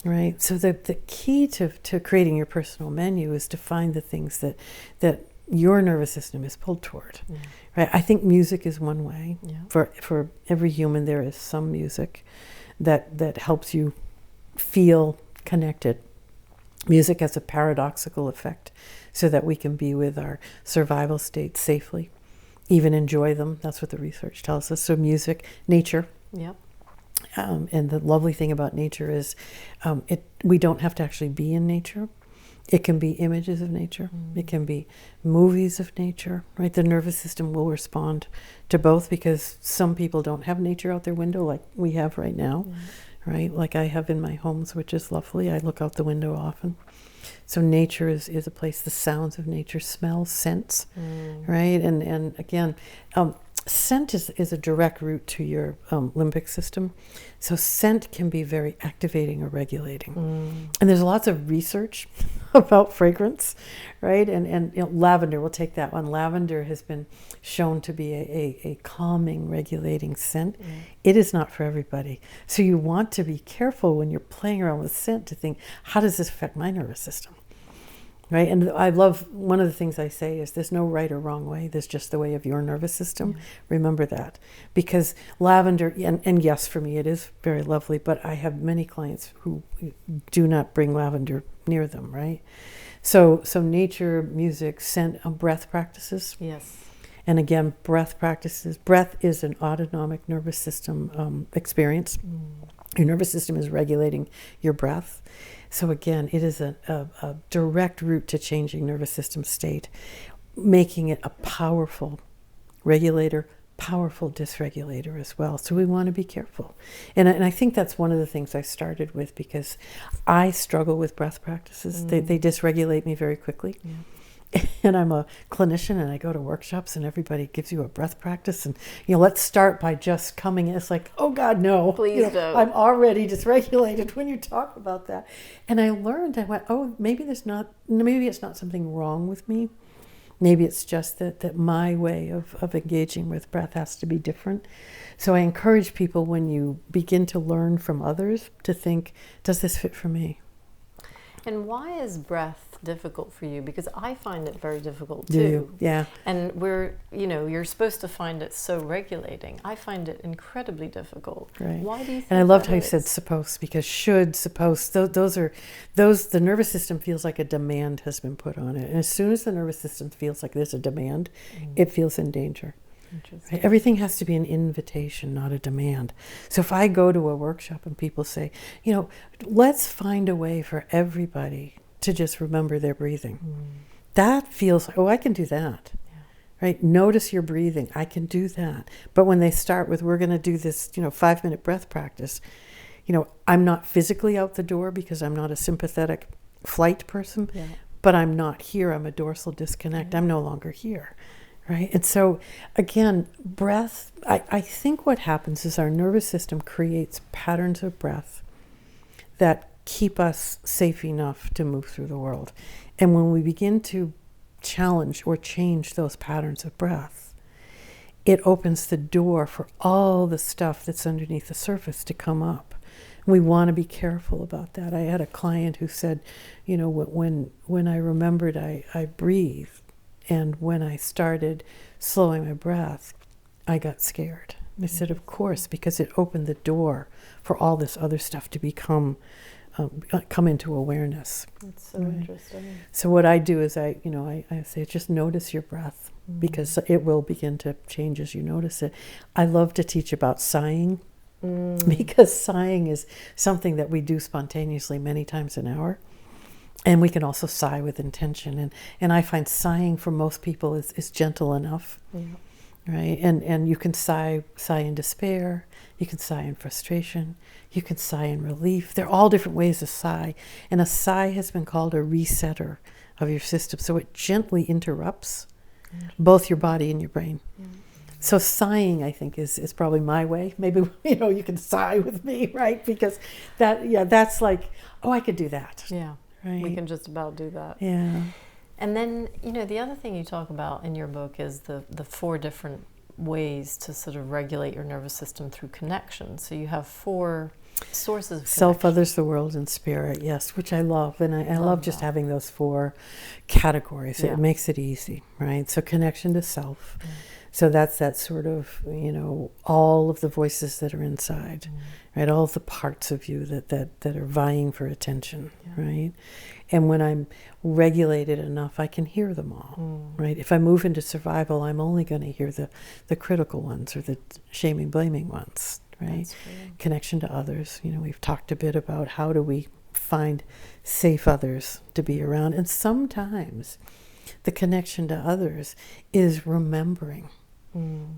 right? So the key to creating your personal menu is to find the things that your nervous system is pulled toward, right? I think music is one way. Yeah. For every human, there is some music that helps you feel connected. Music has a paradoxical effect so that we can be with our survival state safely, even enjoy them. That's what the research tells us. So music, nature. Yep. And the lovely thing about nature is we don't have to actually be in nature. It can be images of nature. It can be movies of nature, right? The nervous system will respond to both because some people don't have nature out their window like we have right now, right? Like I have in my homes, which is lovely. I look out the window often. So nature is a place, the sounds of nature, smells, scents, right? And again, scent is a direct route to your limbic system. So scent can be very activating or regulating. And there's lots of research about fragrance, right? And lavender, we'll take that one. Lavender has been shown to be a calming, regulating scent. It is not for everybody. So you want to be careful when you're playing around with scent to think, how does this affect my nervous system? Right? And I love, one of the things I say is there's no right or wrong way. There's just the way of your nervous system. Remember that. Because lavender, and yes, for me it is very lovely, but I have many clients who do not bring lavender near them, right? So nature, music, scent, breath practices. Yes. And again, breath practices. Breath is an autonomic nervous system experience. Your nervous system is regulating your breath. So again, it is a direct route to changing nervous system state, making it a powerful regulator, powerful dysregulator as well. So we want to be careful. And I think that's one of the things I started with because I struggle with breath practices. They dysregulate me very quickly. Yeah. And I'm a clinician and I go to workshops and everybody gives you a breath practice and, let's start by just coming in. It's like, oh God, no. Please don't. I'm already dysregulated when you talk about that. And I went, oh, maybe it's not something wrong with me. Maybe it's just that my way of engaging with breath has to be different. So I encourage people, when you begin to learn from others, to think, does this fit for me? And why is breath difficult for you? Because I find it very difficult too. Do you? Yeah. And you're supposed to find it so regulating. I find it incredibly difficult. Right. Why do you think And I loved that how you is? said supposed, because should, supposed, the nervous system feels like a demand has been put on it. And as soon as the nervous system feels like there's a demand, it feels in danger. Interesting. Right? Everything has to be an invitation, not a demand. So if I go to a workshop and people say, let's find a way for everybody to just remember their breathing. That feels like, I can do that. Yeah. Right? Notice your breathing. I can do that. But when they start with, we're going to do this, 5-minute breath practice, I'm not physically out the door because I'm not a sympathetic flight person, but I'm not here. I'm a dorsal disconnect. I'm no longer here. Right? And so, again, breath, I think what happens is our nervous system creates patterns of breath that keep us safe enough to move through the world. And when we begin to challenge or change those patterns of breath, it opens the door for all the stuff that's underneath the surface to come up. We want to be careful about that. I had a client who said, when I remembered I breathed, and when I started slowing my breath, I got scared. And I said, of course, because it opened the door for all this other stuff to come into awareness. That's so interesting. So what I do is I say, just notice your breath, because it will begin to change as you notice it. I love to teach about sighing, because sighing is something that we do spontaneously many times an hour. And we can also sigh with intention. And I find sighing for most people is gentle enough. Yeah. Right? And you can sigh in despair. You can sigh in frustration. You can sigh in relief. There are all different ways to sigh. And a sigh has been called a resetter of your system. So it gently interrupts both your body and your brain. Yeah. So sighing, I think, is probably my way. Maybe, you can sigh with me, right? Because that's like, I could do that. Yeah. Right. We can just about do that. Yeah. And then, the other thing you talk about in your book is the 4 different ways to sort of regulate your nervous system through connection. So you have 4 sources of self, connection. others, the world, and spirit, yes, which I love. And I love just having those 4 categories. It makes it easy, right? So connection to self. So that's that sort of, all of the voices that are inside, right? All of the parts of you that are vying for attention, right? And when I'm regulated enough, I can hear them all, right? If I move into survival, I'm only going to hear the critical ones or the shaming, blaming ones, right? Connection to others. We've talked a bit about how do we find safe others to be around. And sometimes the connection to others is remembering.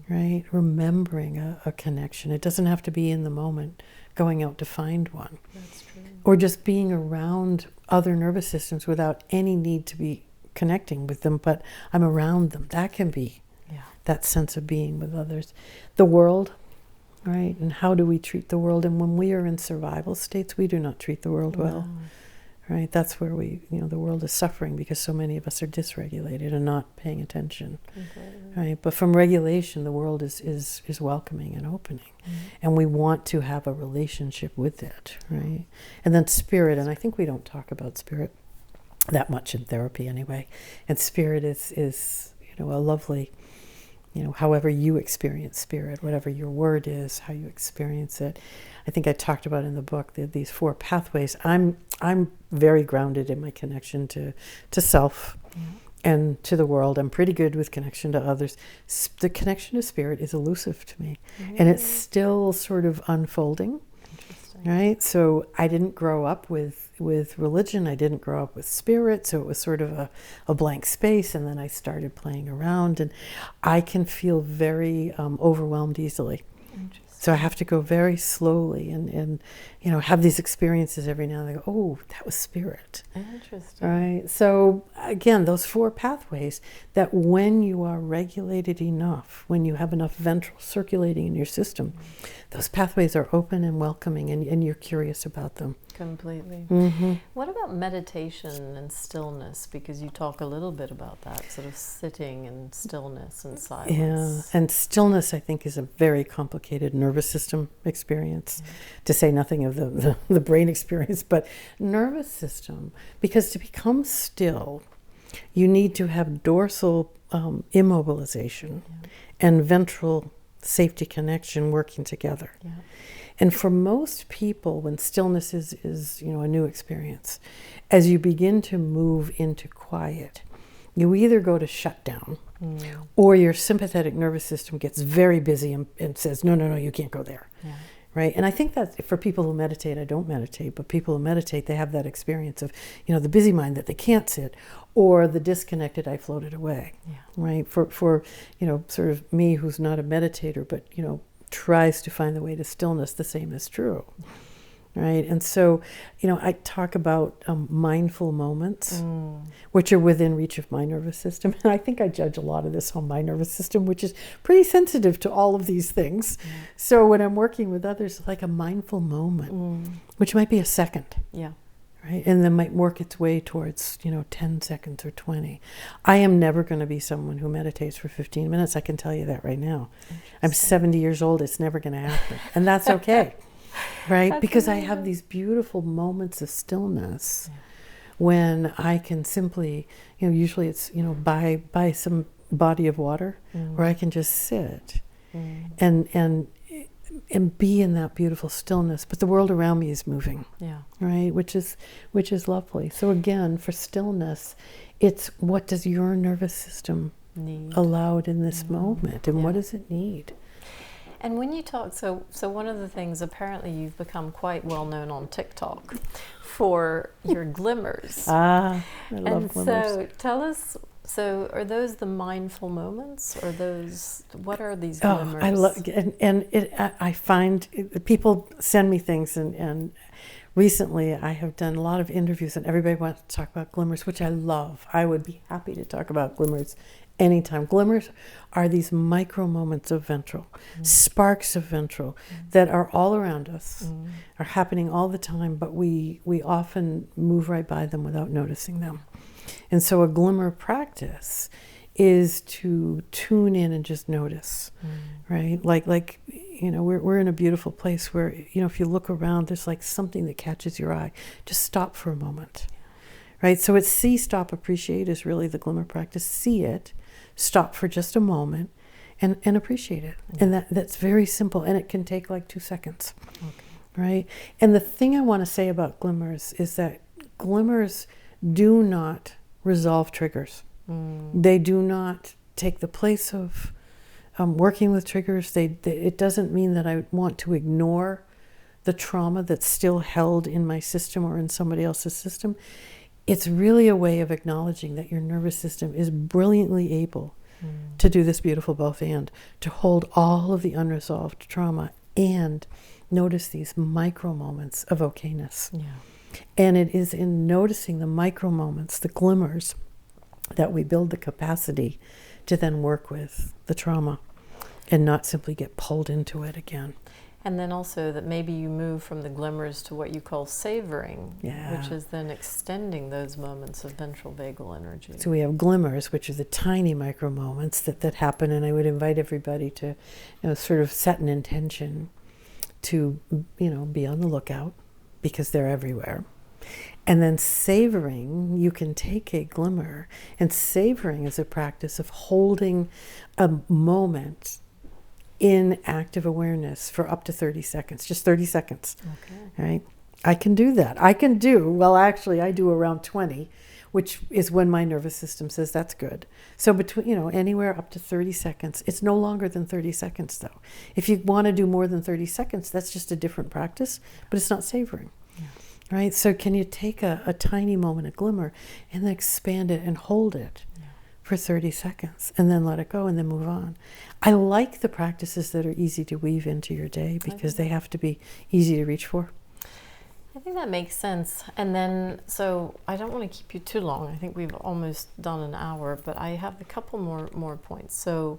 Right? Remembering a connection. It doesn't have to be in the moment, going out to find one. That's true. Or just being around other nervous systems without any need to be connecting with them, but I'm around them. That can be that sense of being with others. The world, right? And how do we treat the world? And when we are in survival states, we do not treat the world well. Right? That's where the world is suffering because so many of us are dysregulated and not paying attention. Right? But from regulation, the world is welcoming and opening. And we want to have a relationship with it, right? And then spirit, and I think we don't talk about spirit that much in therapy anyway. And spirit is a lovely, however you experience spirit, whatever your word is, how you experience it. I think I talked about in the book these 4 pathways. I'm very grounded in my connection to self and to the world. I'm pretty good with connection to others. The connection to spirit is elusive to me, and it's still sort of unfolding. Right? So I didn't grow up with religion. I didn't grow up with spirit. So it was sort of a blank space. And then I started playing around, and I can feel very overwhelmed easily. So I have to go very slowly and have these experiences every now and then. I go, oh, that was spirit. Interesting. Right? So again, those 4 pathways that when you are regulated enough, when you have enough ventral circulating in your system, those pathways are open and welcoming, and you're curious about them. Completely. Mm-hmm. What about meditation and stillness? Because you talk a little bit about that, sort of sitting in stillness and silence. Yeah, and stillness, I think, is a very complicated nervous system experience, to say nothing of the brain experience, but nervous system, because to become still, you need to have dorsal immobilization and ventral safety connection working together. Yeah. And for most people, when stillness is a new experience, as you begin to move into quiet, you either go to shutdown, or your sympathetic nervous system gets very busy and says, no, you can't go there. Yeah. Right? And I think that for people who meditate, I don't meditate, but people who meditate, they have that experience of, the busy mind that they can't sit, or the disconnected, I floated away. Yeah. Right? For sort of me who's not a meditator, but, tries to find the way to stillness, the same is true. Right? And so, I talk about mindful moments, which are within reach of my nervous system. And I think I judge a lot of this on my nervous system, which is pretty sensitive to all of these things. So when I'm working with others, like a mindful moment, which might be a second. Yeah. Right? And then might work its way towards, 10 seconds or 20. I am never going to be someone who meditates for 15 minutes. I can tell you that right now. I'm 70 years old. It's never going to happen. And that's okay. Right? That's because amazing. I have these beautiful moments of stillness when I can simply, usually it's, by some body of water where I can just sit and be in that beautiful stillness, but the world around me is moving. Yeah. Right? Which is lovely. So again, for stillness, it's what does your nervous system need allowed in this moment, and what does it need? And when you talk, so one of the things, apparently you've become quite well known on TikTok for your glimmers. I love glimmers. So tell us, are those the mindful moments, or what are these glimmers? I love, I find people send me things, and recently I have done a lot of interviews, and everybody wants to talk about glimmers, which I love. I would be happy to talk about glimmers anytime. Glimmers are these micro moments of ventral, sparks of ventral that are all around us, are happening all the time, but we often move right by them without noticing them. And so a glimmer practice is to tune in and just notice, right? Like we're in a beautiful place where, if you look around, there's like something that catches your eye. Just stop for a moment, right? So it's see, stop, appreciate is really the glimmer practice. See it, stop for just a moment, and appreciate it. And that's very simple, and it can take like 2 seconds, right? And the thing I want to say about glimmers is that glimmers do not resolve triggers. They do not take the place of working with triggers. It doesn't mean that I want to ignore the trauma that's still held in my system or in somebody else's system. It's really a way of acknowledging that your nervous system is brilliantly able to do this beautiful both and, to hold all of the unresolved trauma and notice these micro moments of okayness. Yeah. And it is in noticing the micro moments, the glimmers, that we build the capacity to then work with the trauma and not simply get pulled into it again. And then also that maybe you move from the glimmers to what you call savoring, which is then extending those moments of ventral vagal energy. So we have glimmers, which are the tiny micro moments that happen, and I would invite everybody to sort of set an intention to be on the lookout, because they're everywhere. And then savoring, you can take a glimmer, and savoring is a practice of holding a moment in active awareness for up to 30 seconds, just 30 seconds. Okay. Right? I can do that. I do around 20, which is when my nervous system says that's good. So between, anywhere up to 30 seconds. It's no longer than 30 seconds though. If you want to do more than 30 seconds, that's just a different practice, but it's not savoring. Yeah. Right? So can you take a tiny moment, a glimmer, and then expand it and hold it for 30 seconds and then let it go and then move on. I like the practices that are easy to weave into your day because they have to be easy to reach for. I think that makes sense. And then, so I don't want to keep you too long. I think we've almost done an hour, but I have a couple more points. So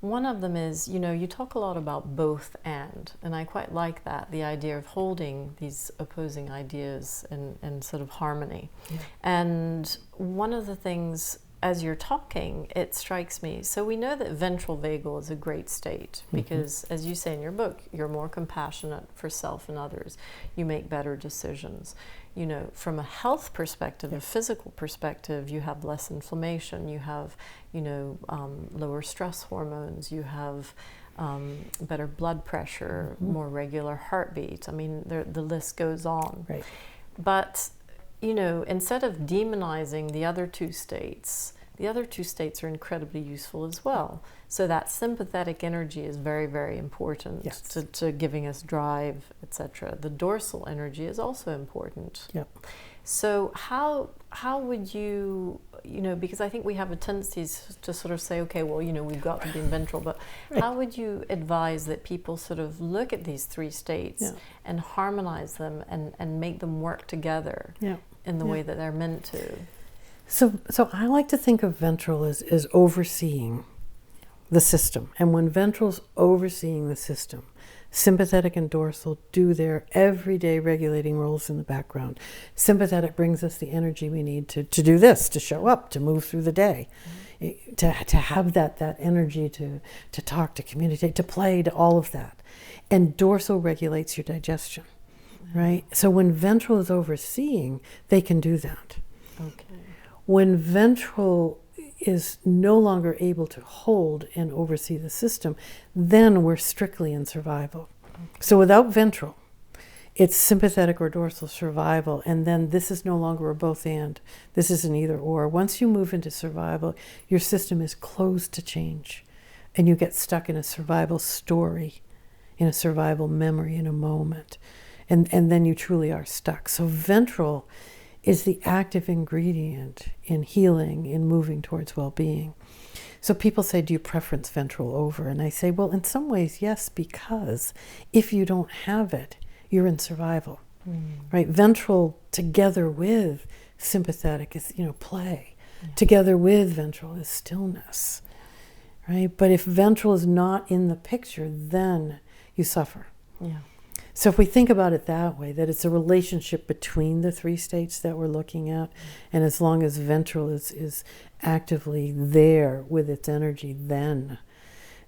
one of them is, you talk a lot about both and I quite like that, the idea of holding these opposing ideas in sort of harmony. Yeah. And one of the things, as you're talking, it strikes me, so we know that ventral vagal is a great state because, as you say in your book, you're more compassionate for self and others. You make better decisions. From a health perspective, a physical perspective, you have less inflammation, you have, lower stress hormones, you have better blood pressure, more regular heartbeat. I mean, the list goes on. Right. But, instead of demonizing the other two states are incredibly useful as well. So that sympathetic energy is very, very important to giving us drive, etc. The dorsal energy is also important. Yep. So how would you, because I think we have a tendency to sort of say, okay, well, we've got to be in ventral, but how would you advise that people sort of look at these three states and harmonize them and make them work together in the way that they're meant to? So I like to think of ventral as overseeing the system. And when ventral's overseeing the system, sympathetic and dorsal do their everyday regulating roles in the background. Sympathetic brings us the energy we need to do this, to show up, to move through the day, to have that energy to talk, to communicate, to play, to all of that. And dorsal regulates your digestion, right? So when ventral is overseeing, they can do that. Okay. When ventral is no longer able to hold and oversee the system, then we're strictly in survival. Okay. So without ventral, it's sympathetic or dorsal survival, and then this is no longer a both and. This is an either or. Once you move into survival, your system is closed to change, and you get stuck in a survival story, in a survival memory, in a moment, and then you truly are stuck. So ventral is the active ingredient in healing, in moving towards well-being. So people say, do you preference ventral over? And I say, well, in some ways, yes, because if you don't have it, you're in survival, right? Ventral together with sympathetic is, play. Yeah. Together with ventral is stillness, right? But if ventral is not in the picture, then you suffer. Yeah. So if we think about it that way, that it's a relationship between the three states that we're looking at, and as long as ventral is actively there with its energy, then,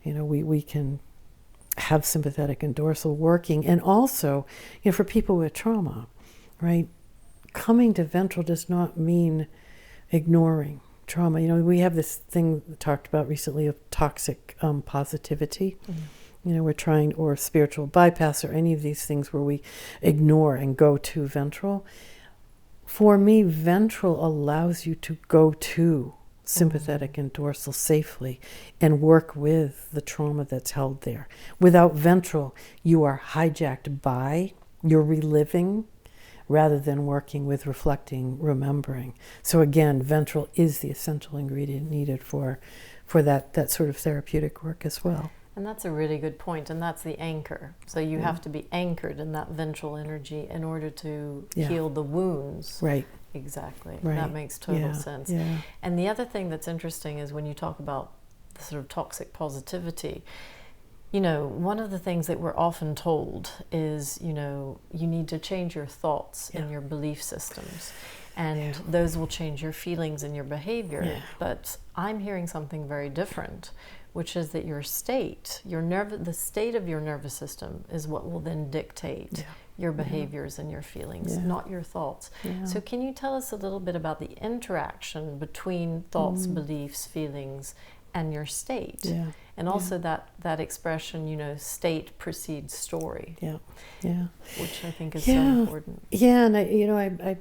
we can have sympathetic and dorsal working. And also, for people with trauma, right, coming to ventral does not mean ignoring trauma. We have this thing we talked about recently of toxic positivity. We're trying, or spiritual bypass, or any of these things where we ignore and go to ventral. For me, ventral allows you to go to sympathetic and dorsal safely and work with the trauma that's held there. Without ventral, you are hijacked by, you're reliving, rather than working with reflecting, remembering. So again, ventral is the essential ingredient needed for that sort of therapeutic work as well. And that's a really good point, and that's the anchor. So you have to be anchored in that ventral energy in order to heal the wounds. Right. Exactly. Right. That makes total sense. Yeah. And the other thing that's interesting is when you talk about the sort of toxic positivity, one of the things that we're often told is, you need to change your thoughts and your belief systems. And those will change your feelings and your behavior. Yeah. But I'm hearing something very different, which is that your state, the state of your nervous system is what will then dictate your behaviors and your feelings, not your thoughts. Yeah. So can you tell us a little bit about the interaction between thoughts, beliefs, feelings, and your state? Yeah. And also that expression, state precedes story. Yeah. Yeah. Which I think is so important. Yeah, and I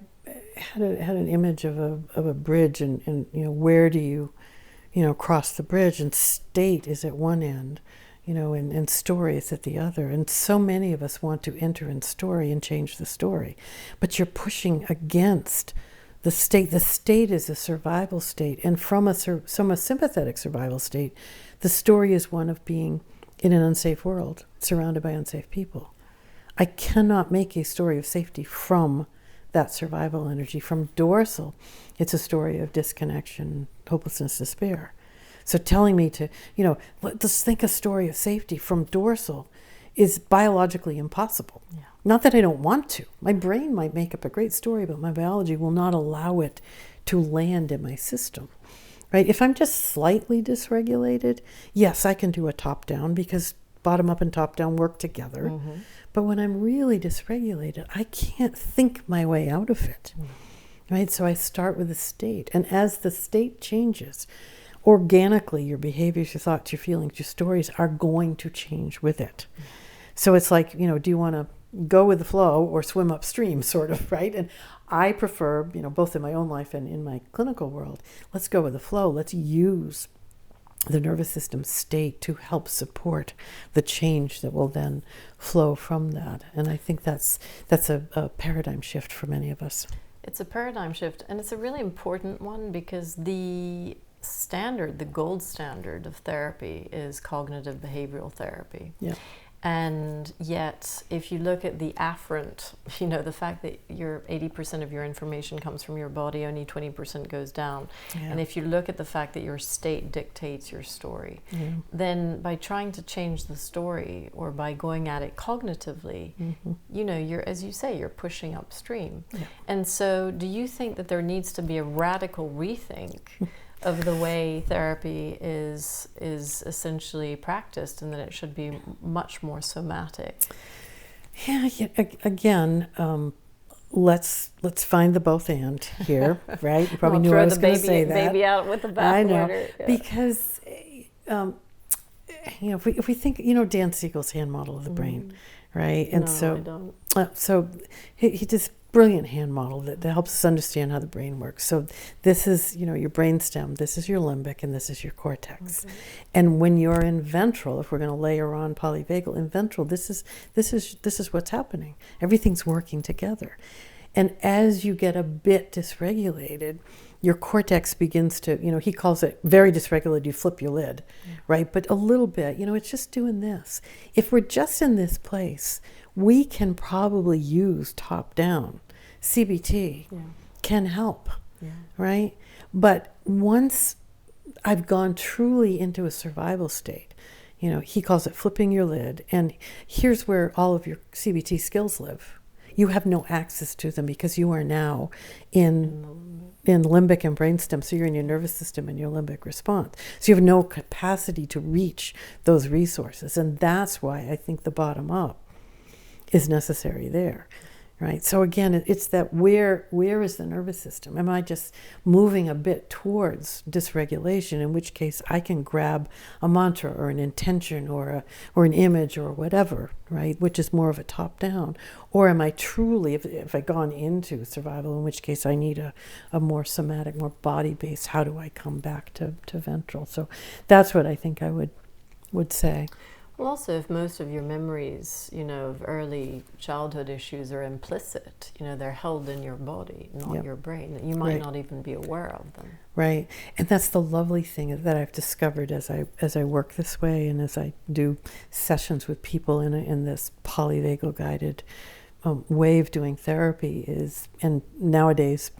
had an image of a bridge, and where do you cross the bridge, and state is at one end, and story is at the other. And so many of us want to enter in story and change the story, but you're pushing against the state. The state is a survival state, and from a sympathetic survival state, the story is one of being in an unsafe world, surrounded by unsafe people. I cannot make a story of safety from that survival energy. From dorsal, it's a story of disconnection, hopelessness, despair. So telling me to, let's think a story of safety from dorsal is biologically impossible. Yeah. Not that I don't want to. My brain might make up a great story, but my biology will not allow it to land in my system. Right? If I'm just slightly dysregulated, yes, I can do a top-down because bottom up and top down work together. Mm-hmm. But when I'm really dysregulated, I can't think my way out of it. Mm-hmm. Right? So I start with the state. And as the state changes, organically, your behaviors, your thoughts, your feelings, your stories are going to change with it. Mm-hmm. So it's like, do you want to go with the flow or swim upstream, sort of, right? And I prefer, both in my own life and in my clinical world, let's go with the flow. Let's use the nervous system state to help support the change that will then flow from that. And I think that's a paradigm shift for many of us. It's a paradigm shift, and it's a really important one because the gold standard of therapy is cognitive behavioral therapy. Yeah. And yet, if you look at the afferent, the fact that 80% of your information comes from your body, only 20% goes down. Yeah. And if you look at the fact that your state dictates your story, then by trying to change the story or by going at it cognitively, you're, as you say, you're pushing upstream. Yeah. And so do you think that there needs to be a radical rethink of the way therapy is essentially practiced, and that it should be much more somatic? Yeah. Again, let's find the both and here, right? You probably knew I was going to say that. Baby out with the bathwater. I know, because if we think, Dan Siegel's hand model of the brain, right? And I don't. So he just brilliant hand model that helps us understand how the brain works. So this is, your brainstem, this is your limbic, and this is your cortex. Okay. And when you're in ventral, if we're going to layer on polyvagal, in ventral, this is what's happening. Everything's working together. And as you get a bit dysregulated, your cortex begins to, he calls it very dysregulated, you flip your lid, right? But a little bit, it's just doing this. If we're just in this place, we can probably use top-down. CBT can help, right? But once I've gone truly into a survival state, he calls it flipping your lid, and here's where all of your CBT skills live. You have no access to them because you are now in limbic and brainstem, so you're in your nervous system and your limbic response. So you have no capacity to reach those resources, and that's why I think the bottom up is necessary there, right? So again, it's that where is the nervous system? Am I just moving a bit towards dysregulation, in which case I can grab a mantra or an intention or an image or whatever, right? Which is more of a top down. Or am I truly, if I've gone into survival, in which case I need a more somatic, more body-based, how do I come back to ventral? So that's what I think I would say. Well, also, if most of your memories, of early childhood issues are implicit, they're held in your body, not your brain, you might not even be aware of them. Right. And that's the lovely thing that I've discovered as I work this way and as I do sessions with people in this polyvagal guided way of doing therapy is, and nowadays,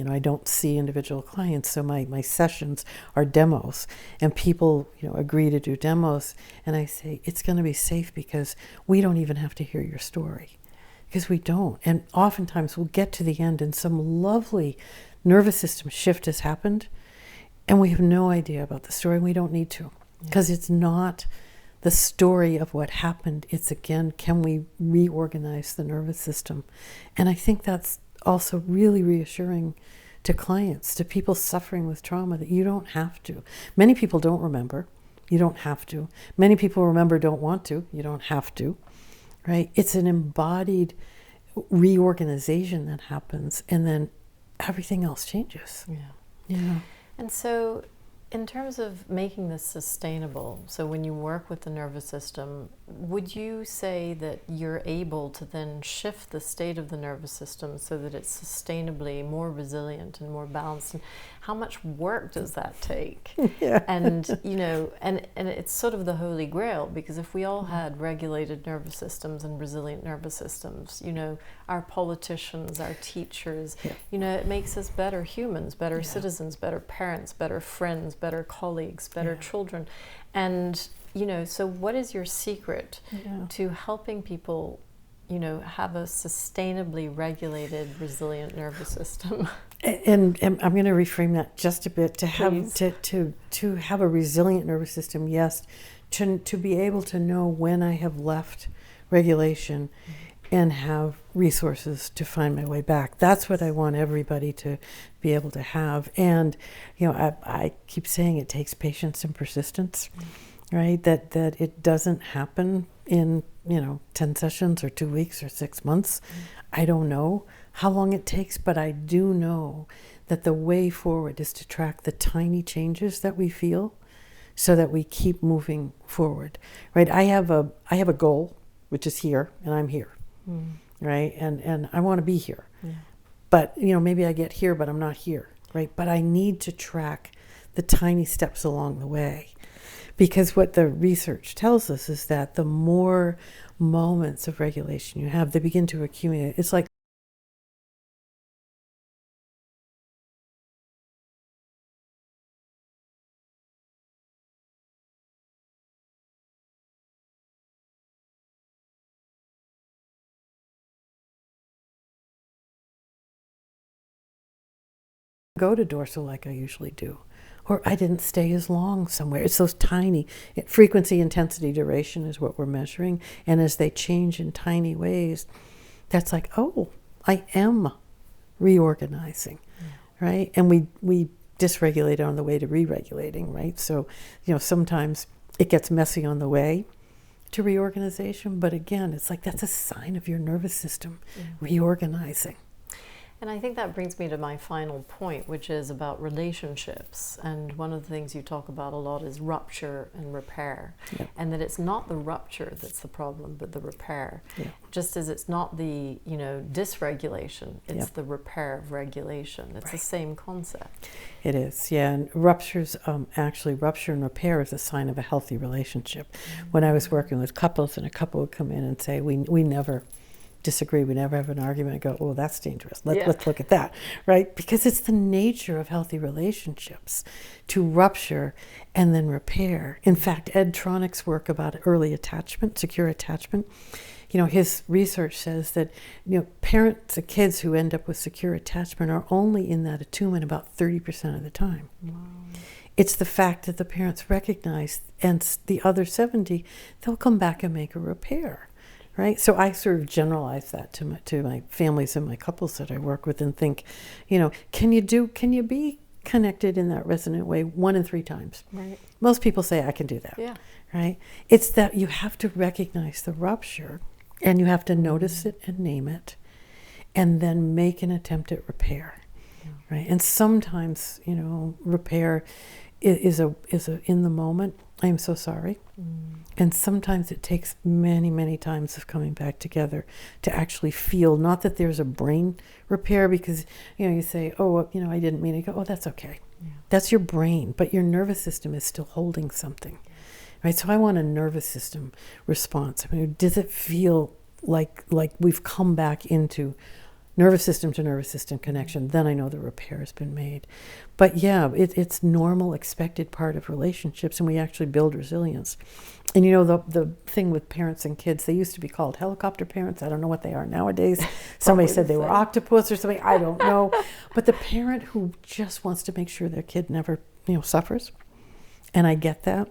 I don't see individual clients, so my sessions are demos, and people, agree to do demos, and I say, it's going to be safe because we don't even have to hear your story, because we don't. And oftentimes we'll get to the end and some lovely nervous system shift has happened, and we have no idea about the story, and we don't need to, because it's not the story of what happened. It's, again, can we reorganize the nervous system? And I think that's also really reassuring to clients, to people suffering with trauma, that you don't have to. Many people don't remember. You don't have to. Many people remember, don't want to. You don't have to, right? It's an embodied reorganization that happens, and then everything else changes. Yeah. And so in terms of making this sustainable, so when you work with the nervous system, would you say that you're able to then shift the state of the nervous system so that it's sustainably more resilient and more balanced? And how much work does that take? And, and it's sort of the holy grail, because if we all had regulated nervous systems and resilient nervous systems, our politicians, our teachers, it makes us better humans, better citizens, better parents, better friends, better colleagues, better children. And, you know, so what is your secret to helping people, you know, have a sustainably regulated, resilient nervous system? And I'm going to reframe that just a bit. To have to have a resilient nervous system, yes. To be able to know when I have left regulation and have resources to find my way back. That's what I want everybody to be able to have. And, you know, I keep saying it takes patience and persistence, right? That it doesn't happen in, you know, 10 sessions or 2 weeks or 6 months. I don't know how long it takes, but I do know that the way forward is to track the tiny changes that we feel so that we keep moving forward, right? I have a goal, which is here, and I'm here, right? And I want to be here. But, you know, maybe I get here, but I'm not here, right? But I need to track the tiny steps along the way. Because what the research tells us is that the more moments of regulation you have, they begin to accumulate. It's like go to dorsal like I usually do. Or I didn't stay as long somewhere. It's those tiny, frequency, intensity, duration is what we're measuring. And as they change in tiny ways, that's like, oh, I am reorganizing, right? And we dysregulate on the way to re-regulating, right? So, you know, sometimes it gets messy on the way to reorganization, but again, it's like that's a sign of your nervous system reorganizing. And I think that brings me to my final point, which is about relationships. And one of the things you talk about a lot is rupture and repair. And that it's not the rupture that's the problem, but the repair. Just as it's not the, you know, dysregulation, it's the repair of regulation. It's the same concept. It is, yeah. And ruptures, actually, rupture and repair is a sign of a healthy relationship. When I was working with couples, and a couple would come in and say, we never disagree, we never have an argument, I go, oh, that's dangerous. Let's look at that, right? Because it's the nature of healthy relationships to rupture and then repair. In fact, Ed Tronick's work about early attachment, secure attachment, you know, his research says that, you know, parents of kids who end up with secure attachment are only in that attunement about 30% of the time. Wow. It's the fact that the parents recognize, and the other 70, they'll come back and make a repair. Right, so I sort of generalize that to my families and my couples that I work with, and think, you know, can you be connected in that resonant way 1 in 3 times? Right. Most people say I can do that. Yeah. Right. It's that you have to recognize the rupture, and you have to notice it and name it, and then make an attempt at repair. Right. And sometimes, you know, repair is a in the moment, I am so sorry. And sometimes it takes many, many times of coming back together to actually feel, not that there's a brain repair, because, you know, you say, oh, you know, I didn't mean it. You go, oh, that's okay. That's your brain, but your nervous system is still holding something. Right? So I want a nervous system response. I mean, does it feel like we've come back into nervous system to nervous system connection? Then I know the repair has been made. But yeah, it's normal, expected part of relationships, and we actually build resilience. And you know, the thing with parents and kids, they used to be called helicopter parents. I don't know what they are nowadays. Somebody said they were octopus or something. I don't know. But the parent who just wants to make sure their kid never, you know, suffers. And I get that.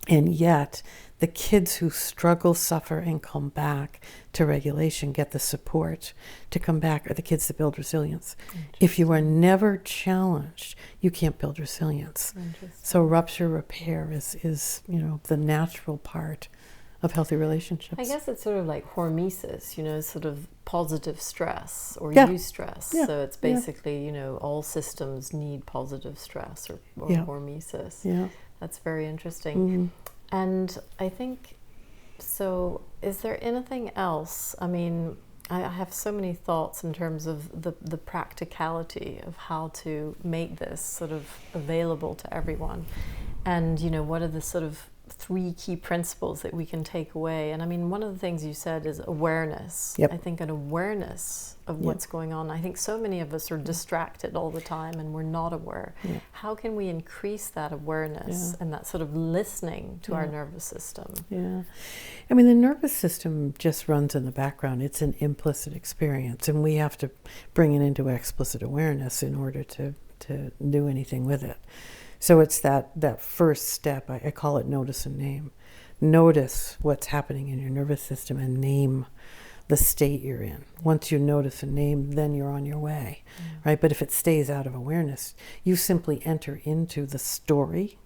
And yet, the kids who struggle, suffer, and come back to regulation get the support to come back are the kids that build resilience. If you are never challenged, you can't build resilience. So rupture repair is, you know, the natural part of healthy relationships. I guess it's sort of like hormesis, you know, sort of positive stress or eustress. So it's basically, you know, all systems need positive stress or hormesis. That's very interesting. And I think, so is there anything else? I mean, I have so many thoughts in terms of the practicality of how to make this sort of available to everyone. And, you know, what are the sort of 3 key principles that we can take away. And I mean, one of the things you said is awareness. Yep. I think an awareness of what's going on. I think so many of us are distracted all the time and we're not aware. Yeah. How can we increase that awareness and that sort of listening to our nervous system? Yeah. I mean, the nervous system just runs in the background. It's an implicit experience, and we have to bring it into explicit awareness in order to do anything with it. So it's that first step. I call it notice and name. Notice what's happening in your nervous system and name the state you're in. Once you notice and name, then you're on your way, right? But if it stays out of awareness, you simply enter into the story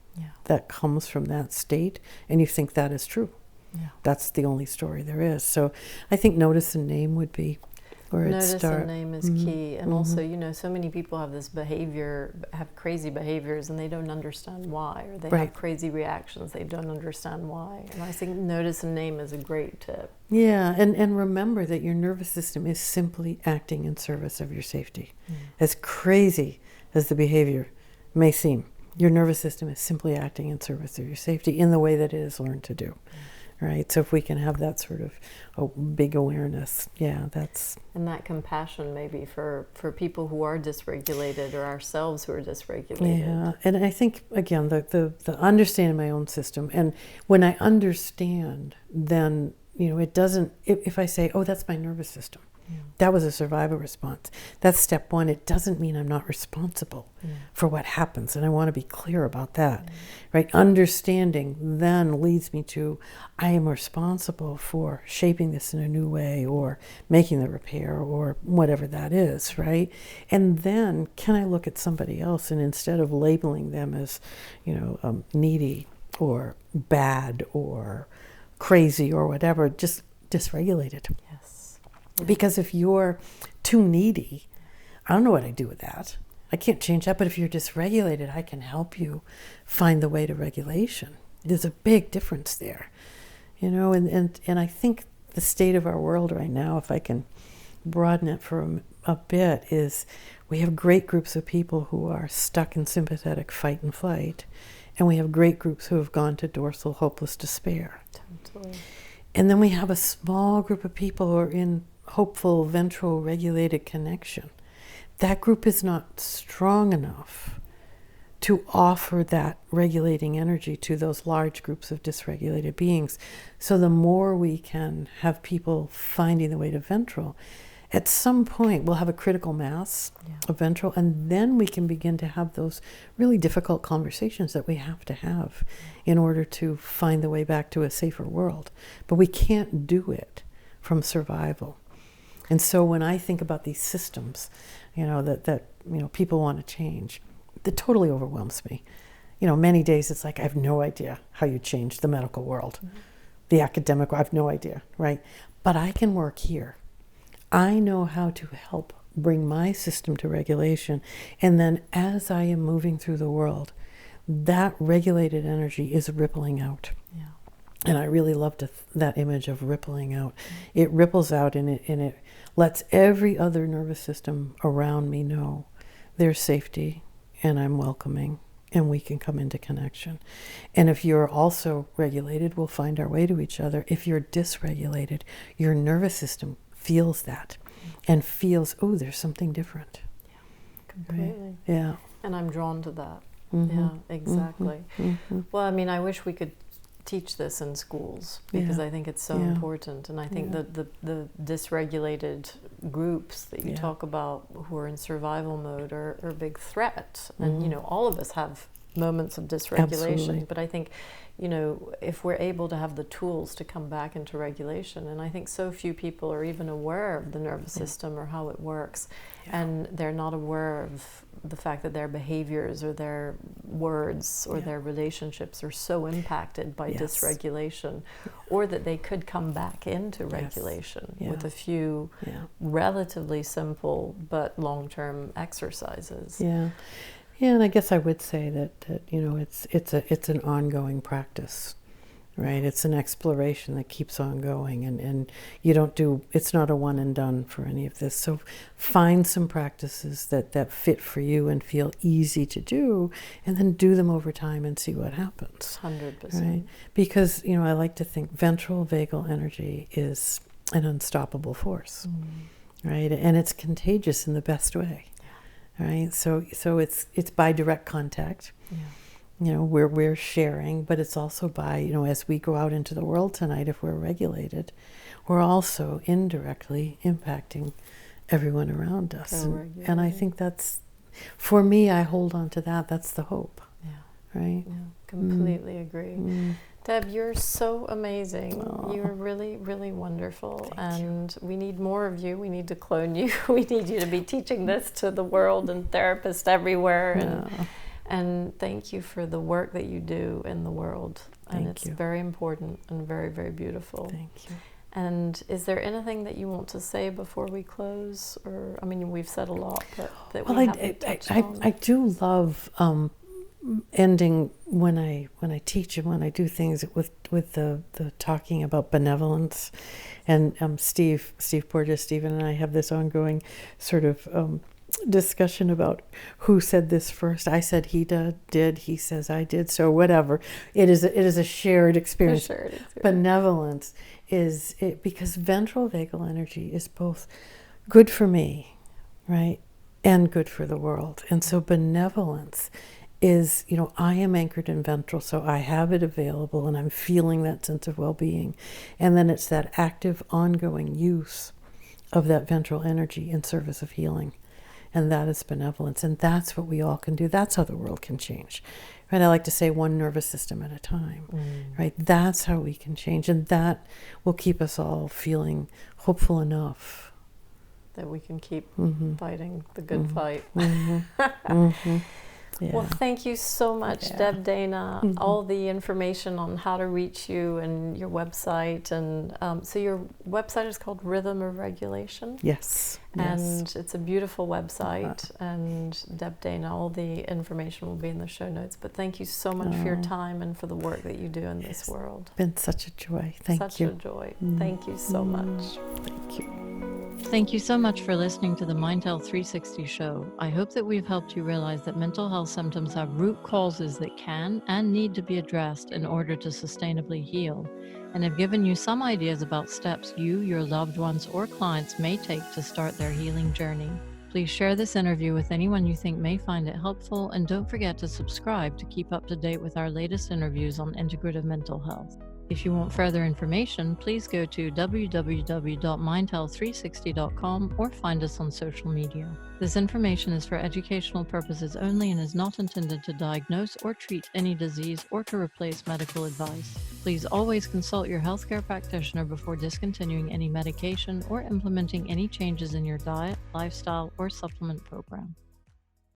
that comes from that state, and you think that is true. Yeah. That's the only story there is. So I think notice and name would be where it starts. Notice and name is key. And also, you know, so many people have this behavior, have crazy behaviors, and they don't understand why, or they have crazy reactions, they don't understand why. And I think notice and name is a great tip. Yeah, and remember that your nervous system is simply acting in service of your safety. As crazy as the behavior may seem, your nervous system is simply acting in service of your safety in the way that it is learned to do. Right, so if we can have that sort of big awareness, that's... And that compassion maybe for people who are dysregulated, or ourselves who are dysregulated. Yeah, and I think, again, the understanding my own system, and when I understand, then, you know, it doesn't, if I say, oh, that's my nervous system, that was a survival response. That's step one. It doesn't mean I'm not responsible for what happens, and I want to be clear about that, right? Understanding then leads me to, I am responsible for shaping this in a new way, or making the repair, or whatever that is, right? And then can I look at somebody else, and instead of labeling them as, you know, needy or bad or crazy or whatever, just dysregulated. Yes. Because if you're too needy, I don't know what I do with that. I can't change that. But if you're dysregulated, I can help you find the way to regulation. There's a big difference there, you know. And I think the state of our world right now, if I can broaden it for a bit, is we have great groups of people who are stuck in sympathetic fight and flight, and we have great groups who have gone to dorsal hopeless despair. Totally. And then we have a small group of people who are in hopeful, ventral, regulated connection. That group is not strong enough to offer that regulating energy to those large groups of dysregulated beings. So the more we can have people finding the way to ventral, at some point we'll have a critical mass of ventral, and then we can begin to have those really difficult conversations that we have to have in order to find the way back to a safer world. But we can't do it from survival. And so when I think about these systems, you know, that you know, people want to change, that totally overwhelms me. You know, many days it's like I have no idea how you change the medical world, the academic, I have no idea, right? But I can work here. I know how to help bring my system to regulation, and then as I am moving through the world, that regulated energy is rippling out. Yeah. And I really loved that image of rippling out. It ripples out, and it lets every other nervous system around me know there's safety, and I'm welcoming, and we can come into connection. And if you're also regulated, we'll find our way to each other. If you're dysregulated, your nervous system feels that and feels, oh, there's something different. Yeah, completely. Right? Yeah. And I'm drawn to that. Yeah, exactly. Well, I mean, I wish we could teach this in schools, because I think it's so important. And I think that the dysregulated groups that you talk about who are in survival mode are a big threat. And, you know, all of us have moments of dysregulation. Absolutely. But I think, you know, if we're able to have the tools to come back into regulation, and I think so few people are even aware of the nervous system or how it works, and they're not aware of the fact that their behaviors or their words or their relationships are so impacted by dysregulation, or that they could come back into regulation with a few relatively simple but long-term exercises. Yeah, and I guess I would say that you know, it's an ongoing practice. right? It's an exploration that keeps on going, and you don't do, it's not a one and done for any of this. So find some practices that fit for you and feel easy to do, and then do them over time and see what happens. 100%. Right? Because, I like to think ventral vagal energy is an unstoppable force, right? And it's contagious in the best way, right? So it's by direct contact. We're sharing, but it's also by, as we go out into the world tonight, if we're regulated, we're also indirectly impacting everyone around us. And I think that's, for me, I hold on to that. That's the hope. Right? Yeah, completely agree. Deb, you're so amazing. Aww. You're really, really wonderful. Thank you. We need more of you. We need to clone you. We need you to be teaching this to the world and therapists everywhere. And thank you for the work that you do in the world. And it's very important and very, very beautiful. Thank you. And is there anything that you want to say before we close? Or, I mean, we've said a lot, but that we haven't touched on. I do love ending when I teach and when I do things with the talking about benevolence. And Steve Porges, Stephen and I have this ongoing sort of discussion about who said this first. I said he did, he says I did, so whatever. It is a shared experience. Benevolence is it, because ventral vagal energy is both good for me, right, and good for the world. And so benevolence is, I am anchored in ventral, so I have it available and I'm feeling that sense of well-being. And then it's that active, ongoing use of that ventral energy in service of healing. And that is benevolence. And that's what we all can do. That's how the world can change. Right? I like to say one nervous system at a time. Right? That's how we can change. And that will keep us all feeling hopeful enough that we can keep fighting the good fight. Yeah. Well, thank you so much, Deb Dana. All the information on how to reach you and your website. And so your website is called Rhythm of Regulation? Yes. And it's a beautiful website. And Deb Dana, all the information will be in the show notes. But thank you so much for your time and for the work that you do in this world. It's been such a joy. Thank you. Such a joy. Thank you so much. Thank you. Thank you so much for listening to the Mind Health 360 show. I hope that we've helped you realize that mental health symptoms have root causes that can and need to be addressed in order to sustainably heal, and have given you some ideas about steps you, your loved ones, or clients may take to start their healing journey. Please share this interview with anyone you think may find it helpful, and don't forget to subscribe to keep up to date with our latest interviews on integrative mental health. If you want further information, please go to www.mindhealth360.com or find us on social media. This information is for educational purposes only and is not intended to diagnose or treat any disease or to replace medical advice. Please always consult your healthcare practitioner before discontinuing any medication or implementing any changes in your diet, lifestyle, or supplement program.